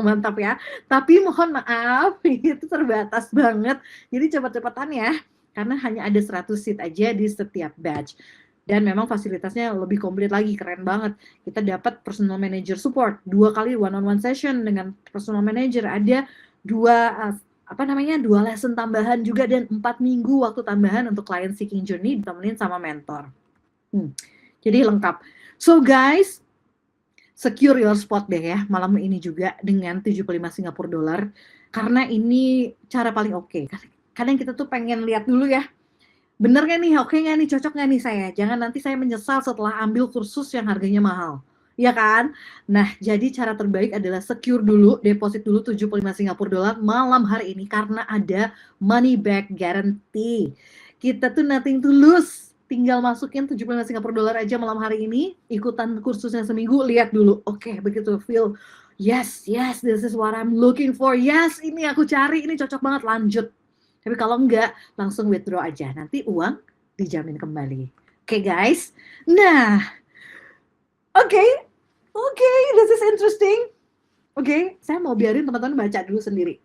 Mantap ya. Tapi mohon maaf, itu terbatas banget. Jadi cepat-cepatan ya, karena hanya ada 100 seat aja di setiap batch. Dan memang fasilitasnya lebih komplit lagi, keren banget. Kita dapat personal manager support, 2 kali one-on-one session dengan personal manager, ada 2 lesson tambahan juga, dan 4 minggu waktu tambahan untuk client seeking journey ditemenin sama mentor. Jadi lengkap. So guys, secure your spot deh ya malam ini juga dengan 75 Singapura dolar, karena ini cara paling oke. Kadang kita tuh pengen lihat dulu ya, bener nggak nih, oke nggak nih, cocok nggak nih saya? Jangan nanti saya menyesal setelah ambil kursus yang harganya mahal. Ya kan? Nah, jadi cara terbaik adalah secure dulu, deposit dulu 75 Singapura dolar malam hari ini, karena ada money back guarantee. Kita tuh nothing to lose. Tinggal masukin 75 Singapura dolar aja malam hari ini, ikutan kursusnya seminggu, lihat dulu. Oke, begitu feel, yes, this is what I'm looking for. Yes, ini aku cari, ini cocok banget, lanjut. Tapi kalau enggak, langsung withdraw aja. Nanti uang dijamin kembali. Oke, guys. Nah, oke, this is interesting. Oke, saya mau biarin teman-teman baca dulu sendiri.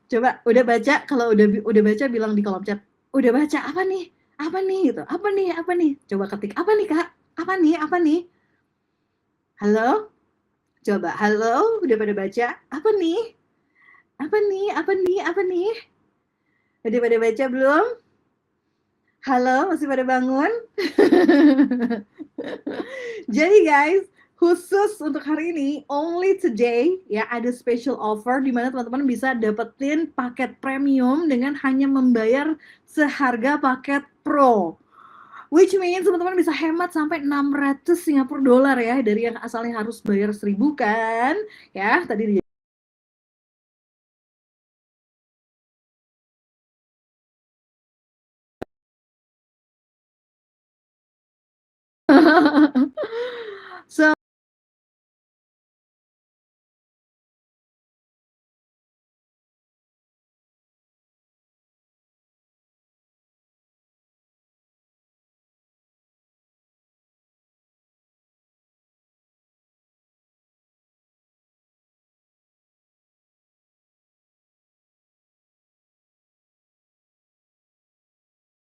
Coba, udah baca? Kalau udah baca, bilang di kolom chat. Udah baca, apa nih? Apa nih? Gitu. Apa nih? Coba ketik, apa nih, Kak? Apa nih? Halo? Coba, halo? Udah pada baca? Apa nih? Udah pada baca belum? Halo, masih pada bangun? Jadi guys, khusus untuk hari ini, only today ya, ada special offer di mana teman-teman bisa dapetin paket premium dengan hanya membayar seharga paket pro. Which means teman-teman bisa hemat sampai 600 Singapura dolar ya, dari yang asalnya harus bayar 1.000 kan, ya tadi